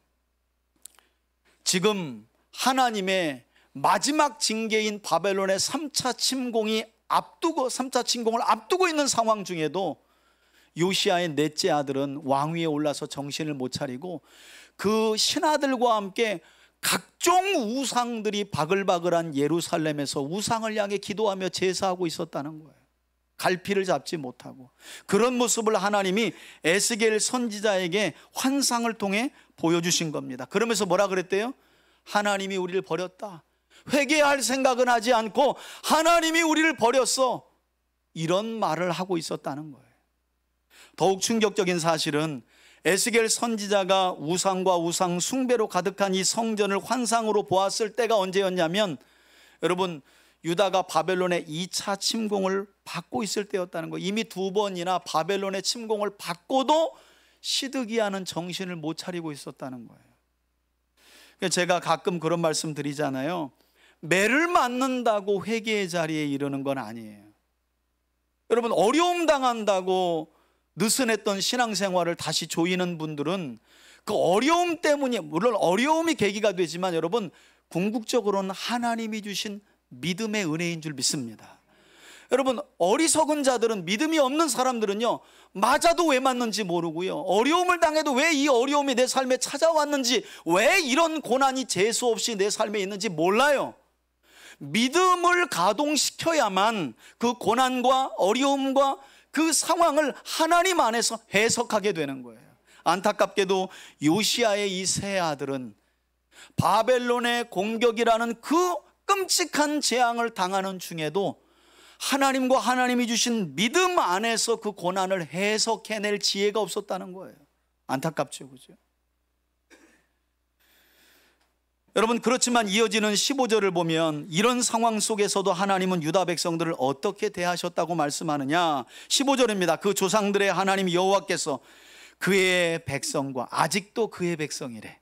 지금 하나님의 마지막 징계인 바벨론의 3차 침공을 앞두고 있는 상황 중에도 요시야의 넷째 아들은 왕위에 올라서 정신을 못 차리고 그 신하들과 함께 각종 우상들이 바글바글한 예루살렘에서 우상을 향해 기도하며 제사하고 있었다는 거예요. 갈피를 잡지 못하고. 그런 모습을 하나님이 에스겔 선지자에게 환상을 통해 보여주신 겁니다. 그러면서 뭐라 그랬대요? 하나님이 우리를 버렸다. 회개할 생각은 하지 않고 하나님이 우리를 버렸어. 이런 말을 하고 있었다는 거예요. 더욱 충격적인 사실은 에스겔 선지자가 우상과 우상 숭배로 가득한 이 성전을 환상으로 보았을 때가 언제였냐면, 여러분 유다가 바벨론의 2차 침공을 받고 있을 때였다는 거예요. 이미 2번이나 바벨론의 침공을 받고도 시드기야는 정신을 못 차리고 있었다는 거예요. 제가 가끔 그런 말씀 드리잖아요. 매를 맞는다고 회개의 자리에 이르는 건 아니에요. 여러분 어려움 당한다고 느슨했던 신앙생활을 다시 조이는 분들은 그 어려움 때문에, 물론 어려움이 계기가 되지만 여러분 궁극적으로는 하나님이 주신 믿음의 은혜인 줄 믿습니다. 여러분 어리석은 자들은, 믿음이 없는 사람들은요, 맞아도 왜 맞는지 모르고요, 어려움을 당해도 왜 이 어려움이 내 삶에 찾아왔는지, 왜 이런 고난이 재수 없이 내 삶에 있는지 몰라요. 믿음을 가동시켜야만 그 고난과 어려움과 그 상황을 하나님 안에서 해석하게 되는 거예요. 안타깝게도 요시야의 이 세 아들은 바벨론의 공격이라는 그 끔찍한 재앙을 당하는 중에도 하나님과 하나님이 주신 믿음 안에서 그 고난을 해석해낼 지혜가 없었다는 거예요. 안타깝죠, 그죠? 여러분 그렇지만 이어지는 15절을 보면 이런 상황 속에서도 하나님은 유다 백성들을 어떻게 대하셨다고 말씀하느냐. 15절입니다. 그 조상들의 하나님 여호와께서 그의 백성과, 아직도 그의 백성이래,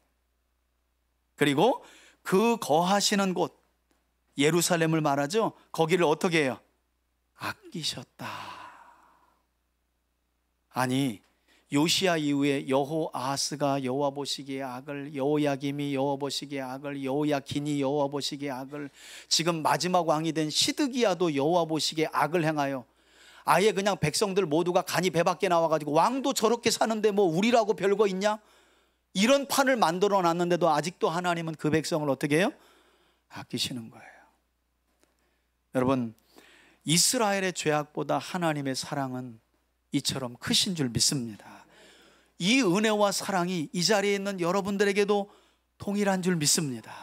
그리고 그 거하시는 곳 예루살렘을 말하죠. 거기를 어떻게 해요? 아끼셨다. 아니 요시야 이후에 여호아하스가 여호와 보시기에 악을, 여호야김이 여호와 보시기에 악을, 여호야긴이 여호와 보시기에 악을, 지금 마지막 왕이 된 시드기야도 여호와 보시기에 악을 행하여 아예 그냥 백성들 모두가 간이 배 밖에 나와가지고 왕도 저렇게 사는데 뭐 우리라고 별거 있냐, 이런 판을 만들어 놨는데도 아직도 하나님은 그 백성을 어떻게 해요? 아끼시는 거예요. 여러분 이스라엘의 죄악보다 하나님의 사랑은 이처럼 크신 줄 믿습니다. 이 은혜와 사랑이 이 자리에 있는 여러분들에게도 동일한 줄 믿습니다.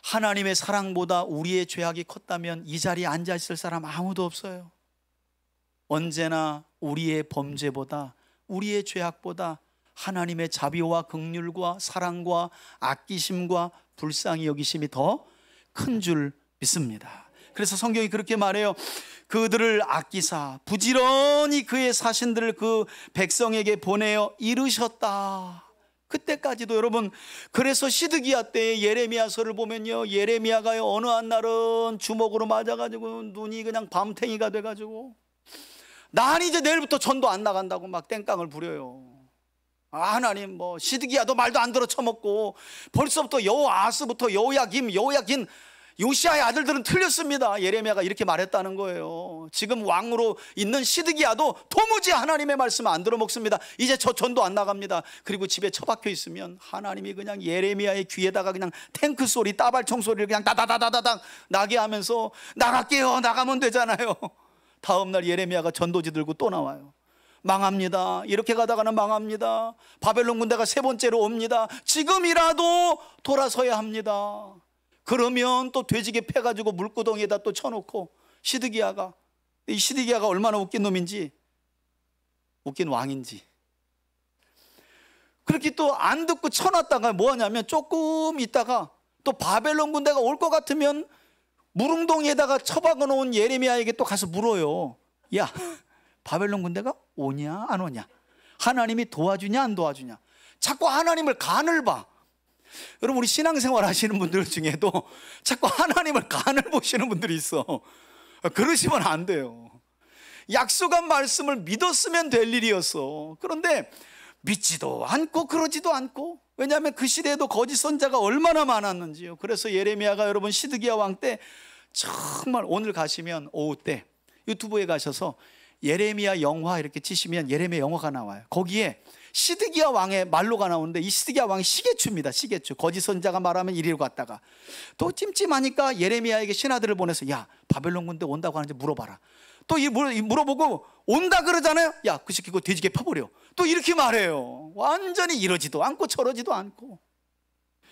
하나님의 사랑보다 우리의 죄악이 컸다면 이 자리에 앉아 있을 사람 아무도 없어요. 언제나 우리의 범죄보다, 우리의 죄악보다 하나님의 자비와 긍휼과 사랑과 아끼심과 불쌍히 여기심이 더 큰 줄 믿습니다. 그래서 성경이 그렇게 말해요. 그들을 아끼사 부지런히 그의 사신들을 그 백성에게 보내어 이르셨다. 그때까지도 여러분, 그래서 시드기야 때의 예레미야서를 보면요, 예레미야가요 어느 한 날은 주먹으로 맞아가지고 눈이 그냥 밤탱이가 돼가지고 난 이제 내일부터 전도 안 나간다고 막 땡깡을 부려요. 하나님 뭐 시드기야도 말도 안 들어 처먹고 벌써부터 여호아스부터 여호야김 요시아의 아들들은 틀렸습니다. 예레미야가 이렇게 말했다는 거예요. 지금 왕으로 있는 시드기야도 도무지 하나님의 말씀을 안 들어 먹습니다. 이제 저 전도 안 나갑니다. 그리고 집에 처박혀 있으면 하나님이 그냥 예레미야의 귀에다가 그냥 탱크 소리, 따발총 소리를 그냥 다다다다다닥 나게 하면서 나갈게요, 나가면 되잖아요. 다음날 예레미야가 전도지 들고 또 나와요. 망합니다. 이렇게 가다가는 망합니다. 바벨론 군대가 세 번째로 옵니다. 지금이라도 돌아서야 합니다. 그러면 또 돼지개 패가지고 물구덩이에다 또 쳐놓고 시드기야가, 이 시드기야가 얼마나 웃긴 놈인지, 웃긴 왕인지, 그렇게 또 안 듣고 쳐놨다가 뭐 하냐면 조금 있다가 또 바벨론 군대가 올 것 같으면 무릉덩이에다가 처박아 놓은 예레미야에게 또 가서 물어요. 야, 바벨론 군대가 오냐 안 오냐, 하나님이 도와주냐 안 도와주냐. 자꾸 하나님을 간을 봐. 여러분, 우리 신앙생활 하시는 분들 중에도 자꾸 하나님을 간을 보시는 분들이 있어. 그러시면 안 돼요. 약속한 말씀을 믿었으면 될 일이었어. 그런데 믿지도 않고 그러지도 않고, 왜냐하면 그 시대에도 거짓 선자가 얼마나 많았는지요. 그래서 예레미야가 여러분 시드기야 왕 때 정말, 오늘 가시면 오후 때 유튜브에 가셔서 예레미야 영화 이렇게 치시면 예레미야 영화가 나와요. 거기에 시드기야 왕의 말로가 나오는데, 이 시드기야 왕이 시계추입니다. 시계추. 거짓 선자가 말하면 이리로 갔다가 또 찜찜하니까 예레미야에게 신하들을 보내서 야, 바벨론 군대 온다고 하는지 물어봐라. 또 물어보고 온다 그러잖아요. 야, 그 새끼 그거 돼지개 파버려. 또 이렇게 말해요. 완전히 이러지도 않고 저러지도 않고.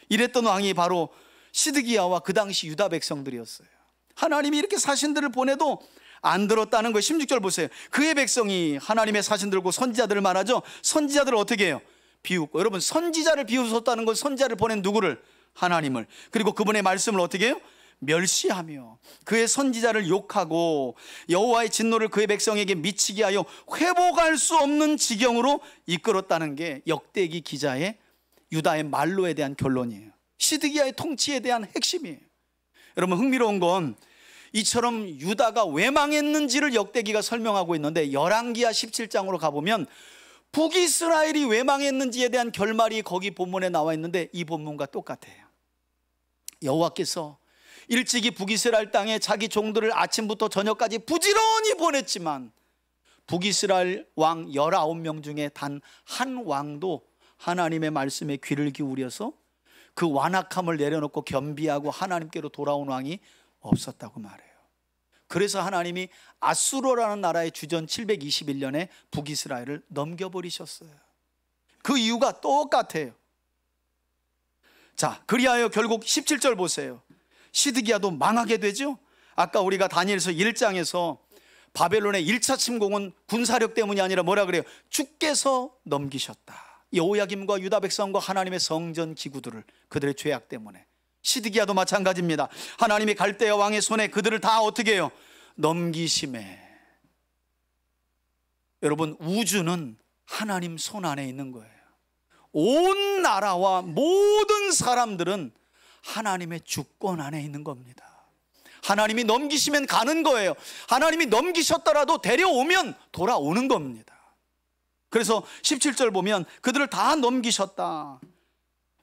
이랬던 왕이 바로 시드기야와 그 당시 유다 백성들이었어요. 하나님이 이렇게 사신들을 보내도 안 들었다는 거예요. 16절 보세요. 그의 백성이 하나님의 사신 들고 선지자들을 말하죠. 선지자들을 어떻게 해요? 비웃고. 여러분, 선지자를 비웃었다는 건 선지자를 보낸 누구를? 하나님을. 그리고 그분의 말씀을 어떻게 해요? 멸시하며 그의 선지자를 욕하고 여호와의 진노를 그의 백성에게 미치게 하여 회복할 수 없는 지경으로 이끌었다는 게 역대기 기자의 유다의 말로에 대한 결론이에요. 시드기야의 통치에 대한 핵심이에요. 여러분, 흥미로운 건 이처럼 유다가 왜 망했는지를 역대기가 설명하고 있는데, 열왕기하 17장으로 가보면 북이스라엘이 왜 망했는지에 대한 결말이 거기 본문에 나와 있는데, 이 본문과 똑같아요. 여호와께서 일찍이 북이스라엘 땅에 자기 종들을 아침부터 저녁까지 부지런히 보냈지만 북이스라엘 왕 19명 중에 단 한 왕도 하나님의 말씀에 귀를 기울여서 그 완악함을 내려놓고 겸비하고 하나님께로 돌아온 왕이 없었다고 말해요. 그래서 하나님이 아수르라는 나라의 주전 721년에 북이스라엘을 넘겨버리셨어요. 그 이유가 똑같아요. 자, 그리하여 결국 17절 보세요. 시드기야도 망하게 되죠. 아까 우리가 다니엘서 1장에서 바벨론의 1차 침공은 군사력 때문이 아니라 뭐라 그래요? 주께서 넘기셨다. 여호야김과 유다 백성과 하나님의 성전 기구들을, 그들의 죄악 때문에. 시드기야도 마찬가지입니다. 하나님이 갈대아 왕의 손에 그들을 다 어떻게 해요? 넘기심에. 여러분, 우주는 하나님 손 안에 있는 거예요. 온 나라와 모든 사람들은 하나님의 주권 안에 있는 겁니다. 하나님이 넘기시면 가는 거예요. 하나님이 넘기셨더라도 데려오면 돌아오는 겁니다. 그래서 17절 보면 그들을 다 넘기셨다.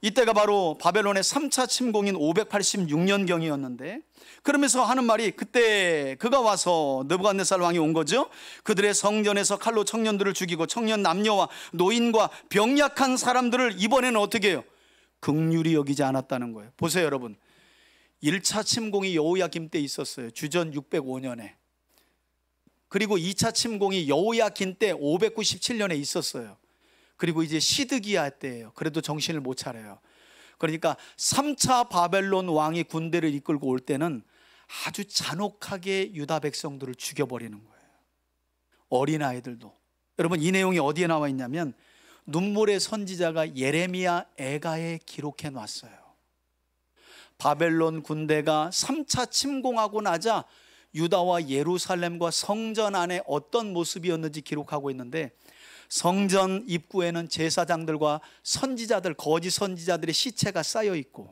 이때가 바로 바벨론의 3차 침공인 586년경이었는데, 그러면서 하는 말이, 그때 그가 와서, 느부갓네살 왕이 온 거죠. 그들의 성전에서 칼로 청년들을 죽이고 청년 남녀와 노인과 병약한 사람들을 이번에는 어떻게 해요? 긍휼히 여기지 않았다는 거예요. 보세요 여러분, 1차 침공이 여호야김 때 있었어요. 주전 605년에. 그리고 2차 침공이 여호야긴 때 597년에 있었어요. 그리고 이제 시드기야 때예요. 그래도 정신을 못 차려요. 그러니까 3차 바벨론 왕이 군대를 이끌고 올 때는 아주 잔혹하게 유다 백성들을 죽여버리는 거예요. 어린아이들도. 여러분, 이 내용이 어디에 나와 있냐면 눈물의 선지자가 예레미야 애가에 기록해 놨어요. 바벨론 군대가 3차 침공하고 나자 유다와 예루살렘과 성전 안에 어떤 모습이었는지 기록하고 있는데, 성전 입구에는 제사장들과 선지자들, 거짓 선지자들의 시체가 쌓여 있고,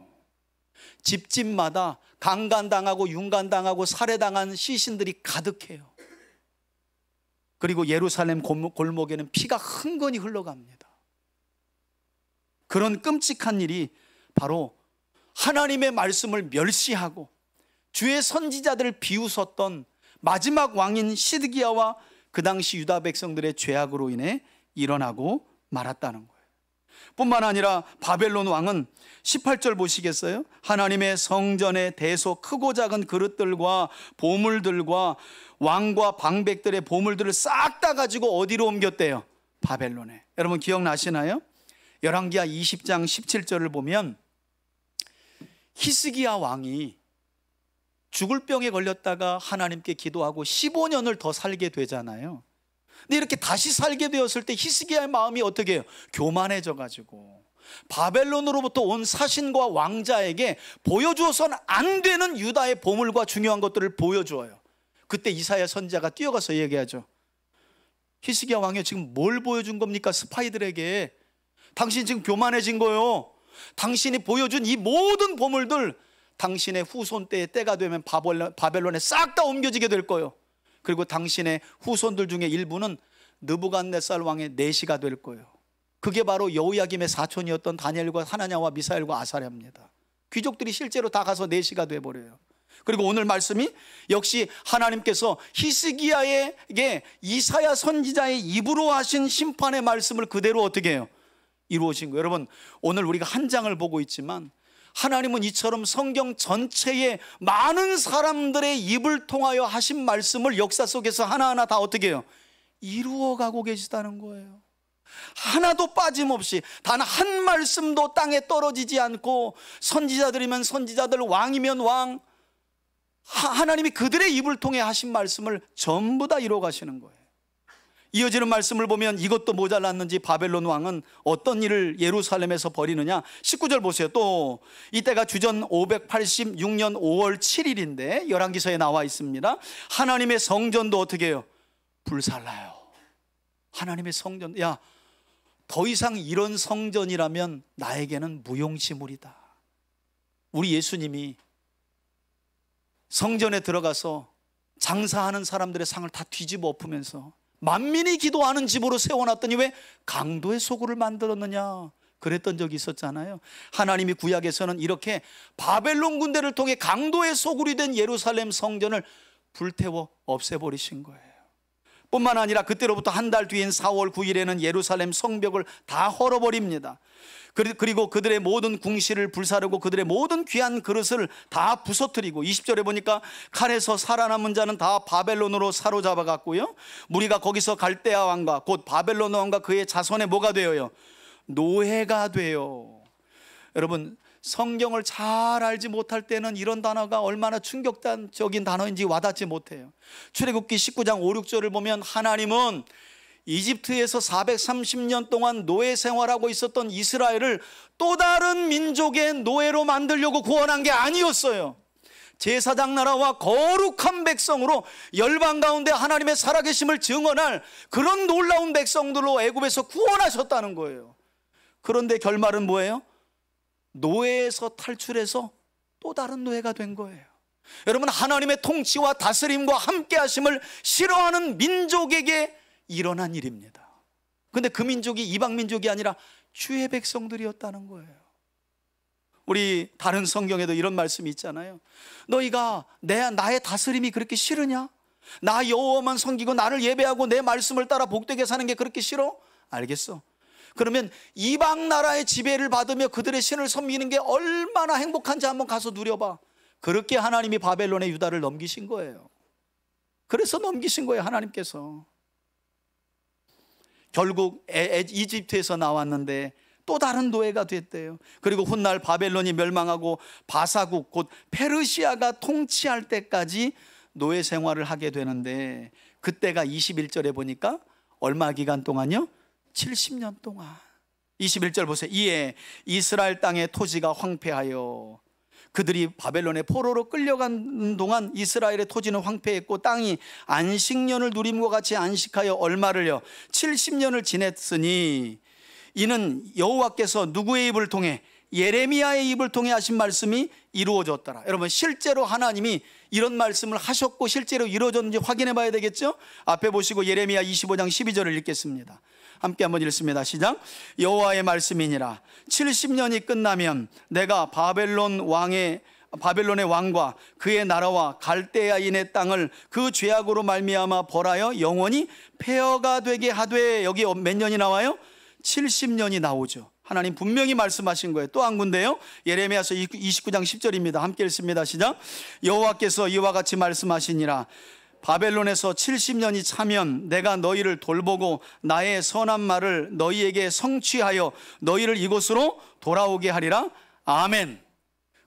집집마다 강간당하고 융간당하고 살해당한 시신들이 가득해요. 그리고 예루살렘 골목에는 피가 흥건히 흘러갑니다. 그런 끔찍한 일이 바로 하나님의 말씀을 멸시하고 주의 선지자들을 비웃었던 마지막 왕인 시드기야와 그 당시 유다 백성들의 죄악으로 인해 일어나고 말았다는 거예요. 뿐만 아니라 바벨론 왕은 18절 보시겠어요? 하나님의 성전의 대소 크고 작은 그릇들과 보물들과 왕과 방백들의 보물들을 싹 다 가지고 어디로 옮겼대요? 바벨론에. 여러분 기억나시나요? 열왕기하 20장 17절을 보면 히스기야 왕이 죽을 병에 걸렸다가 하나님께 기도하고 15년을 더 살게 되잖아요. 근데 이렇게 다시 살게 되었을 때 히스기야의 마음이 어떻게 해요? 교만해져 가지고 바벨론으로부터 온 사신과 왕자에게 보여주어서는 안 되는 유다의 보물과 중요한 것들을 보여주어요. 그때 이사야 선지자가 뛰어가서 얘기하죠. 히스기야 왕이 지금 뭘 보여준 겁니까? 스파이들에게. 당신 지금 교만해진 거예요. 당신이 보여준 이 모든 보물들 당신의 후손 때의 때가 되면 바벨론에 싹 다 옮겨지게 될 거예요. 그리고 당신의 후손들 중에 일부는 느부갓네살 왕의 내시가 될 거예요. 그게 바로 여호야김의 사촌이었던 다니엘과 하나냐와 미사엘과 아사랴입니다. 귀족들이 실제로 다 가서 내시가 돼버려요. 그리고 오늘 말씀이 역시 하나님께서 히스기야에게 이사야 선지자의 입으로 하신 심판의 말씀을 그대로 어떻게 해요? 이루어진 거예요. 여러분 오늘 우리가 한 장을 보고 있지만 하나님은 이처럼 성경 전체에 많은 사람들의 입을 통하여 하신 말씀을 역사 속에서 하나하나 다 어떻게 해요? 이루어가고 계시다는 거예요. 하나도 빠짐없이 단 한 말씀도 땅에 떨어지지 않고 선지자들이면 선지자들, 왕이면 왕, 하나님이 그들의 입을 통해 하신 말씀을 전부 다 이루어 가시는 거예요. 이어지는 말씀을 보면 이것도 모자랐는지 바벨론 왕은 어떤 일을 예루살렘에서 벌이느냐. 19절 보세요. 또 이때가 주전 586년 5월 7일인데 열왕기서에 나와 있습니다. 하나님의 성전도 어떻게 해요? 불살라요. 하나님의 성전, 야, 더 이상 이런 성전이라면 나에게는 무용지물이다. 우리 예수님이 성전에 들어가서 장사하는 사람들의 상을 다 뒤집어 엎으면서 만민이 기도하는 집으로 세워놨더니 왜 강도의 소굴을 만들었느냐 그랬던 적이 있었잖아요. 하나님이 구약에서는 이렇게 바벨론 군대를 통해 강도의 소굴이 된 예루살렘 성전을 불태워 없애버리신 거예요. 뿐만 아니라 그때로부터 한 달 뒤인 4월 9일에는 예루살렘 성벽을 다 헐어버립니다. 그리고 그들의 모든 궁실을 불사르고 그들의 모든 귀한 그릇을 다 부서뜨리고 20절에 보니까 칼에서 살아남은 자는 다 바벨론으로 사로잡아 갔고요. 무리가 거기서 갈대아 왕과 곧 바벨론 왕과 그의 자손의 뭐가 되어요? 노예가 돼요. 여러분 성경을 잘 알지 못할 때는 이런 단어가 얼마나 충격적인 단어인지 와닿지 못해요. 출애굽기 19장 5, 6절을 보면 하나님은 이집트에서 430년 동안 노예 생활하고 있었던 이스라엘을 또 다른 민족의 노예로 만들려고 구원한 게 아니었어요. 제사장 나라와 거룩한 백성으로 열방 가운데 하나님의 살아계심을 증언할 그런 놀라운 백성들로 애굽에서 구원하셨다는 거예요. 그런데 결말은 뭐예요? 노예에서 탈출해서 또 다른 노예가 된 거예요. 여러분 하나님의 통치와 다스림과 함께 하심을 싫어하는 민족에게 일어난 일입니다. 그런데 그 민족이 이방 민족이 아니라 주의 백성들이었다는 거예요. 우리 다른 성경에도 이런 말씀이 있잖아요. 너희가 나의 다스림이 그렇게 싫으냐? 나 여호와만 섬기고 나를 예배하고 내 말씀을 따라 복되게 사는 게 그렇게 싫어? 알겠어. 그러면 이방 나라의 지배를 받으며 그들의 신을 섬기는 게 얼마나 행복한지 한번 가서 누려봐. 그렇게 하나님이 바벨론의 유다를 넘기신 거예요. 그래서 넘기신 거예요. 하나님께서. 결국 이집트에서 나왔는데 또 다른 노예가 됐대요. 그리고 훗날 바벨론이 멸망하고 바사국 곧 페르시아가 통치할 때까지 노예 생활을 하게 되는데 그때가 21절에 보니까 얼마 기간 동안요? 70년 동안. 21절 보세요. 이에 이스라엘 땅의 토지가 황폐하여 그들이 바벨론의 포로로 끌려가는 동안 이스라엘의 토지는 황폐했고 땅이 안식년을 누림과 같이 안식하여 얼마를요? 70년을 지냈으니 이는 여호와께서 누구의 입을 통해? 예레미야의 입을 통해 하신 말씀이 이루어졌더라. 여러분, 실제로 하나님이 이런 말씀을 하셨고 실제로 이루어졌는지 확인해 봐야 되겠죠? 앞에 보시고 예레미야 25장 12절을 읽겠습니다. 함께 한번 읽습니다. 시작. 여호와의 말씀이니라. 70년이 끝나면 내가 바벨론의 왕과 그의 나라와 갈대아인의 땅을 그 죄악으로 말미암아 벌하여 영원히 폐허가 되게 하되, 여기 몇 년이 나와요? 70년이 나오죠. 하나님 분명히 말씀하신 거예요. 또 한 군데요. 예레미야서 29장 10절입니다. 함께 읽습니다. 시작. 여호와께서 이와 같이 말씀하시니라. 바벨론에서 70년이 차면 내가 너희를 돌보고 나의 선한 말을 너희에게 성취하여 너희를 이곳으로 돌아오게 하리라. 아멘.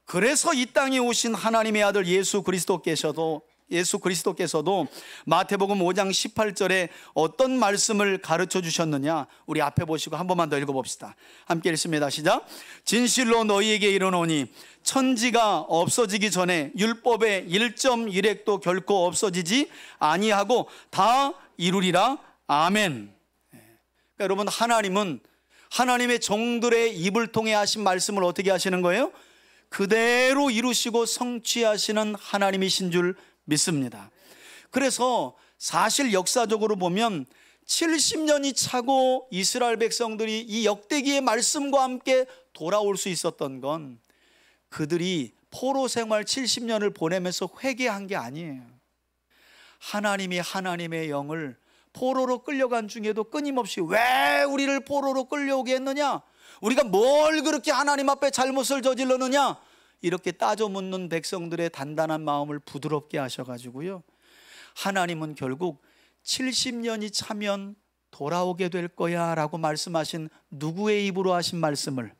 그래서 이 땅에 오신 하나님의 아들 예수 그리스도께서도 마태복음 5장 18절에 어떤 말씀을 가르쳐 주셨느냐, 우리 앞에 보시고 한 번만 더 읽어봅시다. 함께 읽습니다. 시작. 진실로 너희에게 이르노니 천지가 없어지기 전에 율법의 1.1획도 결코 없어지지 아니하고 다 이루리라. 아멘. 그러니까 여러분, 하나님은 하나님의 종들의 입을 통해 하신 말씀을 어떻게 하시는 거예요? 그대로 이루시고 성취하시는 하나님이신 줄 믿습니다. 그래서 사실 역사적으로 보면 70년이 차고 이스라엘 백성들이 이 역대기의 말씀과 함께 돌아올 수 있었던 건 그들이 포로 생활 70년을 보내면서 회개한 게 아니에요. 하나님이 하나님의 영을 포로로 끌려간 중에도 끊임없이 왜 우리를 포로로 끌려오게 했느냐? 우리가 뭘 그렇게 하나님 앞에 잘못을 저질렀느냐? 이렇게 따져 묻는 백성들의 단단한 마음을 부드럽게 하셔가지고요, 하나님은 결국 70년이 차면 돌아오게 될 거야 라고 말씀하신, 누구의 입으로 하신 말씀을?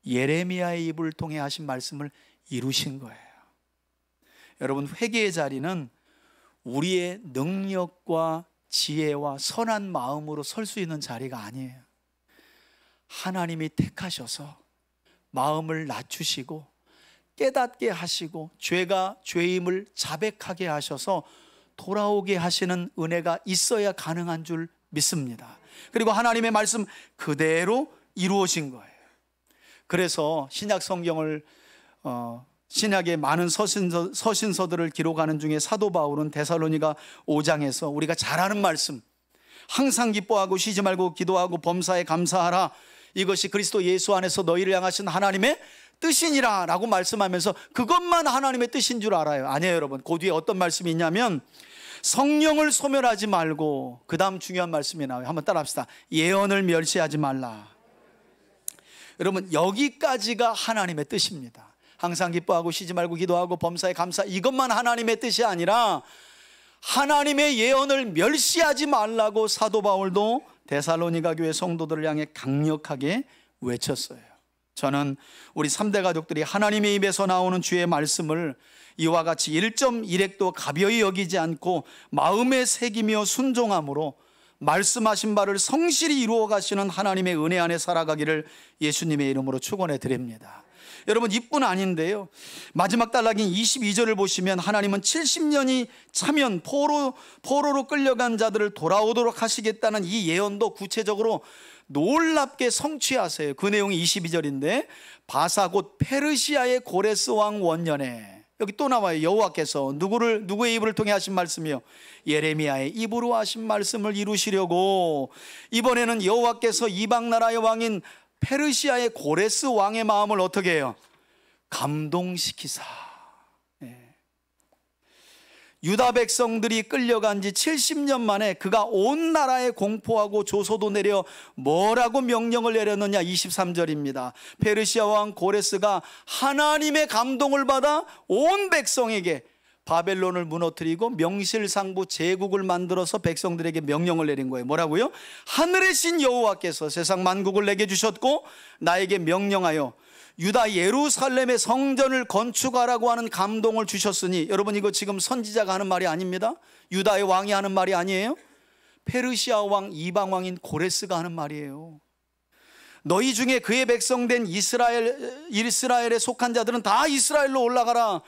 예레미야의 입을 통해 하신 말씀을 이루신 거예요. 여러분, 회개의 자리는 우리의 능력과 지혜와 선한 마음으로 설 수 있는 자리가 아니에요. 하나님이 택하셔서 마음을 낮추시고 깨닫게 하시고 죄가 죄임을 자백하게 하셔서 돌아오게 하시는 은혜가 있어야 가능한 줄 믿습니다. 그리고 하나님의 말씀 그대로 이루어진 거예요. 그래서 신약 성경을 신약의 많은 서신서들을 기록하는 중에 사도 바울은 데살로니가 5장에서 우리가 잘 아는 말씀, 항상 기뻐하고 쉬지 말고 기도하고 범사에 감사하라, 이것이 그리스도 예수 안에서 너희를 향하신 하나님의 뜻이니라 라고 말씀하면서 그것만 하나님의 뜻인 줄 알아요. 아니에요, 여러분. 그 뒤에 어떤 말씀이 있냐면 성령을 소멸하지 말고, 그 다음 중요한 말씀이 나와요. 한번 따라 합시다. 예언을 멸시하지 말라. 여러분, 여기까지가 하나님의 뜻입니다. 항상 기뻐하고 쉬지 말고 기도하고 범사에 감사, 이것만 하나님의 뜻이 아니라 하나님의 예언을 멸시하지 말라고 사도 바울도 데살로니가 교회 성도들을 향해 강력하게 외쳤어요. 저는 우리 3대 가족들이 하나님의 입에서 나오는 주의 말씀을 이와 같이 1.1획도 가벼이 여기지 않고 마음에 새기며 순종함으로 말씀하신 바를 성실히 이루어 가시는 하나님의 은혜 안에 살아가기를 예수님의 이름으로 축원해 드립니다. 여러분, 이뿐 아닌데요, 마지막 단락인 22절을 보시면 하나님은 70년이 차면 포로로 끌려간 자들을 돌아오도록 하시겠다는 이 예언도 구체적으로 놀랍게 성취하세요. 그 내용이 22절인데, 바사 곧 페르시아의 고레스 왕 원년에, 여기 또 나와요. 여호와께서 누구의 입을 통해 하신 말씀이요? 예레미야의 입으로 하신 말씀을 이루시려고 이번에는 여호와께서 이방 나라의 왕인 페르시아의 고레스 왕의 마음을 어떻게 해요? 감동시키사. 유다 백성들이 끌려간 지 70년 만에 그가 온 나라에 공포하고 조소도 내려 뭐라고 명령을 내렸느냐? 23절입니다. 페르시아 왕 고레스가 하나님의 감동을 받아 온 백성에게 바벨론을 무너뜨리고 명실상부 제국을 만들어서 백성들에게 명령을 내린 거예요. 뭐라고요? 하늘의 신 여호와께서 세상 만국을 내게 주셨고 나에게 명령하여 유다 예루살렘의 성전을 건축하라고 하는 감동을 주셨으니, 여러분, 이거 지금 선지자가 하는 말이 아닙니다. 유다의 왕이 하는 말이 아니에요. 페르시아 왕, 이방 왕인 고레스가 하는 말이에요. 너희 중에 그의 백성된 이스라엘에 속한 자들은 다 이스라엘로 올라가라.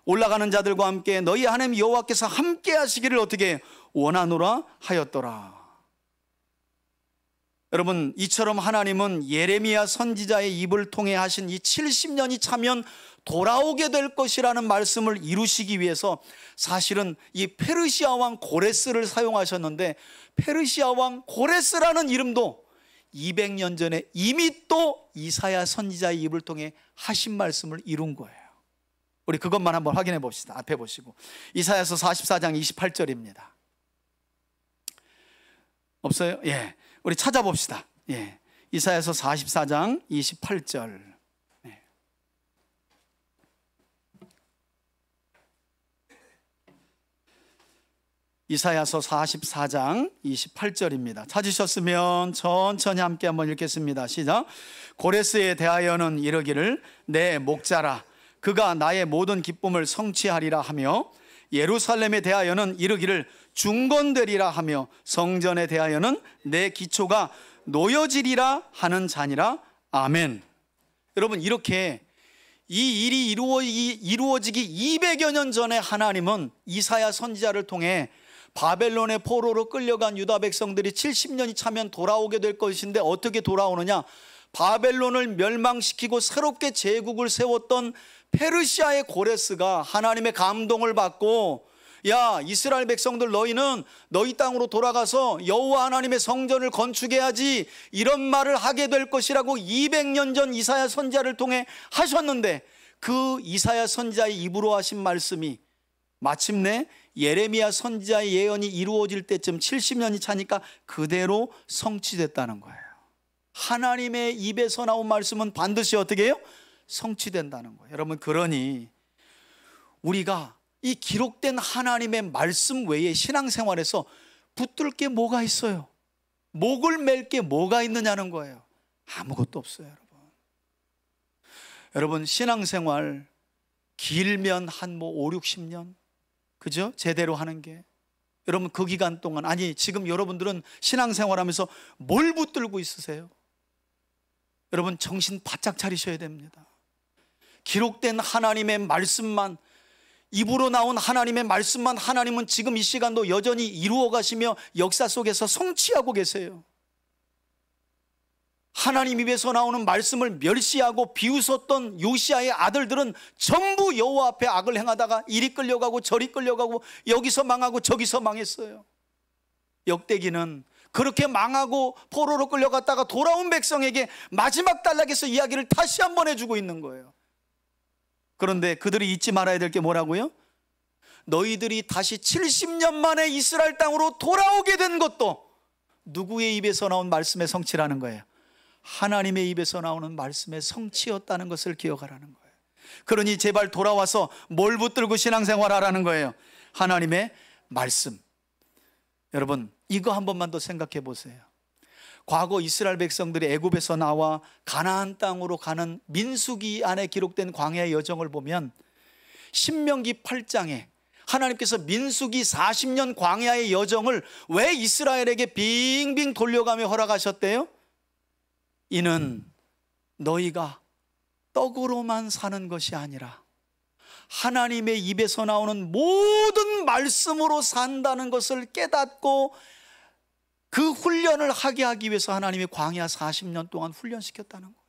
올라가는 자들과 함께 너희 하나님 여호와께서 함께 하시기를 어떻게 원하노라 하였더라. 여러분, 이처럼 하나님은 예레미야 선지자의 입을 통해 하신 이 70년이 차면 돌아오게 될 것이라는 말씀을 이루시기 위해서 사실은 이 페르시아 왕 고레스를 사용하셨는데, 페르시아 왕 고레스라는 이름도 200년 전에 이미 또 이사야 선지자의 입을 통해 하신 말씀을 이룬 거예요. 우리 그것만 한번 확인해 봅시다. 앞에 보시고 이사야서 44장 28절입니다. 없어요? 예, 우리 찾아봅시다. 예, 이사야서 44장 28절. 이사야서 44장 28절입니다. 찾으셨으면 천천히 함께 한번 읽겠습니다. 시작. 고레스에 대하여는 이르기를 내 목자라 그가 나의 모든 기쁨을 성취하리라 하며, 예루살렘에 대하여는 이르기를 중건되리라 하며, 성전에 대하여는 내 기초가 놓여지리라 하는 자니라. 아멘. 여러분, 이렇게 이 일이 이루어지기 200여 년 전에 하나님은 이사야 선지자를 통해 바벨론의 포로로 끌려간 유다 백성들이 70년이 차면 돌아오게 될 것인데, 어떻게 돌아오느냐? 바벨론을 멸망시키고 새롭게 제국을 세웠던 페르시아의 고레스가 하나님의 감동을 받고, 야, 이스라엘 백성들, 너희는 너희 땅으로 돌아가서 여호와 하나님의 성전을 건축해야지, 이런 말을 하게 될 것이라고 200년 전 이사야 선지자를 통해 하셨는데, 그 이사야 선지자의 입으로 하신 말씀이 마침내 예레미야 선지자의 예언이 이루어질 때쯤 70년이 차니까 그대로 성취됐다는 거예요. 하나님의 입에서 나온 말씀은 반드시 어떻게 해요? 성취된다는 거예요. 여러분, 그러니 우리가 이 기록된 하나님의 말씀 외에 신앙생활에서 붙들 게 뭐가 있어요? 목을 맬 게 뭐가 있느냐는 거예요. 아무것도 없어요. 여러분, 신앙생활 길면 한 5, 60년, 그죠? 제대로 하는 게. 여러분, 그 기간 동안, 아니 지금 여러분들은 신앙생활하면서 뭘 붙들고 있으세요? 여러분, 정신 바짝 차리셔야 됩니다. 기록된 하나님의 말씀만, 입으로 나온 하나님의 말씀만 하나님은 지금 이 시간도 여전히 이루어 가시며 역사 속에서 성취하고 계세요. 하나님 입에서 나오는 말씀을 멸시하고 비웃었던 요시아의 아들들은 전부 여호와 앞에 악을 행하다가 이리 끌려가고 저리 끌려가고 여기서 망하고 저기서 망했어요. 역대기는 그렇게 망하고 포로로 끌려갔다가 돌아온 백성에게 마지막 단락에서 이야기를 다시 한번 해주고 있는 거예요. 그런데 그들이 잊지 말아야 될 게 뭐라고요? 너희들이 다시 70년 만에 이스라엘 땅으로 돌아오게 된 것도 누구의 입에서 나온 말씀의 성취라는 거예요? 하나님의 입에서 나오는 말씀의 성취였다는 것을 기억하라는 거예요. 그러니 제발 돌아와서 뭘 붙들고 신앙생활하라는 거예요? 하나님의 말씀. 여러분, 이거 한 번만 더 생각해 보세요. 과거 이스라엘 백성들이 애굽에서 나와 가나안 땅으로 가는 민수기 안에 기록된 광야의 여정을 보면 신명기 8장에 하나님께서 민수기 40년 광야의 여정을 왜 이스라엘에게 빙빙 돌려가며 허락하셨대요? 이는 너희가 떡으로만 사는 것이 아니라 하나님의 입에서 나오는 모든 말씀으로 산다는 것을 깨닫고 그 훈련을 하게 하기 위해서 하나님이 광야 40년 동안 훈련시켰다는 거예요.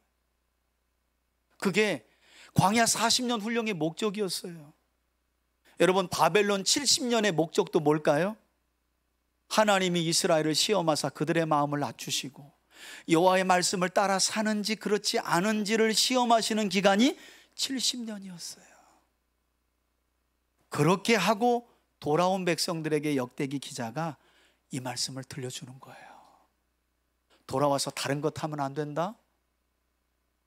그게 광야 40년 훈련의 목적이었어요. 여러분, 바벨론 70년의 목적도 뭘까요? 하나님이 이스라엘을 시험하사 그들의 마음을 낮추시고 여호와의 말씀을 따라 사는지 그렇지 않은지를 시험하시는 기간이 70년이었어요. 그렇게 하고 돌아온 백성들에게 역대기 기자가 이 말씀을 들려주는 거예요. 돌아와서 다른 것 하면 안 된다.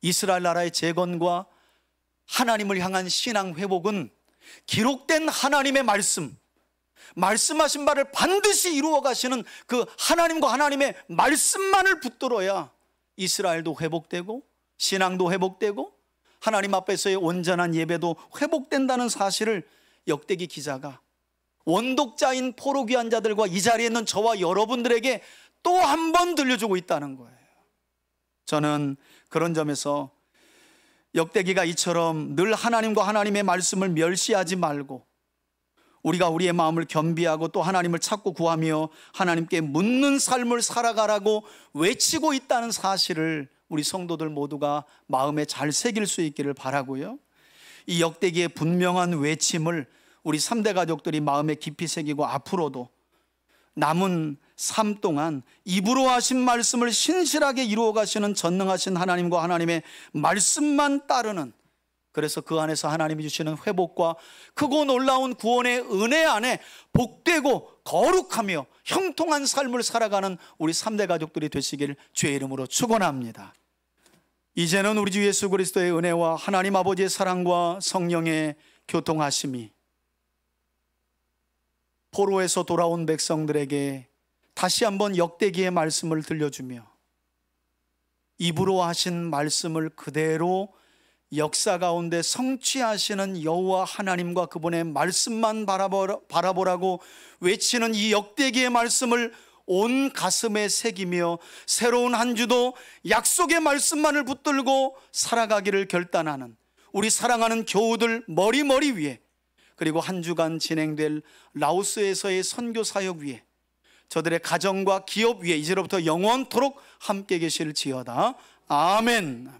이스라엘 나라의 재건과 하나님을 향한 신앙 회복은 기록된 하나님의 말씀하신 바를 반드시 이루어 가시는 그 하나님과 하나님의 말씀만을 붙들어야 이스라엘도 회복되고 신앙도 회복되고 하나님 앞에서의 온전한 예배도 회복된다는 사실을 역대기 기자가 원독자인 포로 귀한 자들과 이 자리에 있는 저와 여러분들에게 또 한 번 들려주고 있다는 거예요. 저는 그런 점에서 역대기가 이처럼 늘 하나님과 하나님의 말씀을 멸시하지 말고 우리가 우리의 마음을 겸비하고 또 하나님을 찾고 구하며 하나님께 묻는 삶을 살아가라고 외치고 있다는 사실을 우리 성도들 모두가 마음에 잘 새길 수 있기를 바라고요. 이 역대기의 분명한 외침을 우리 3대 가족들이 마음에 깊이 새기고 앞으로도 남은 삶 동안 입으로 하신 말씀을 신실하게 이루어 가시는 전능하신 하나님과 하나님의 말씀만 따르는, 그래서 그 안에서 하나님이 주시는 회복과 크고 놀라운 구원의 은혜 안에 복되고 거룩하며 형통한 삶을 살아가는 우리 3대 가족들이 되시길 주의 이름으로 축원합니다. 이제는 우리 주 예수 그리스도의 은혜와 하나님 아버지의 사랑과 성령의 교통하심이 포로에서 돌아온 백성들에게 다시 한번 역대기의 말씀을 들려주며 입으로 하신 말씀을 그대로 역사 가운데 성취하시는 여호와 하나님과 그분의 말씀만 바라보라고 외치는 이 역대기의 말씀을 온 가슴에 새기며 새로운 한 주도 약속의 말씀만을 붙들고 살아가기를 결단하는 우리 사랑하는 교우들 머리 위에, 그리고 한 주간 진행될 라오스에서의 선교 사역 위에, 저들의 가정과 기업 위에 이제로부터 영원토록 함께 계실지어다. 아멘.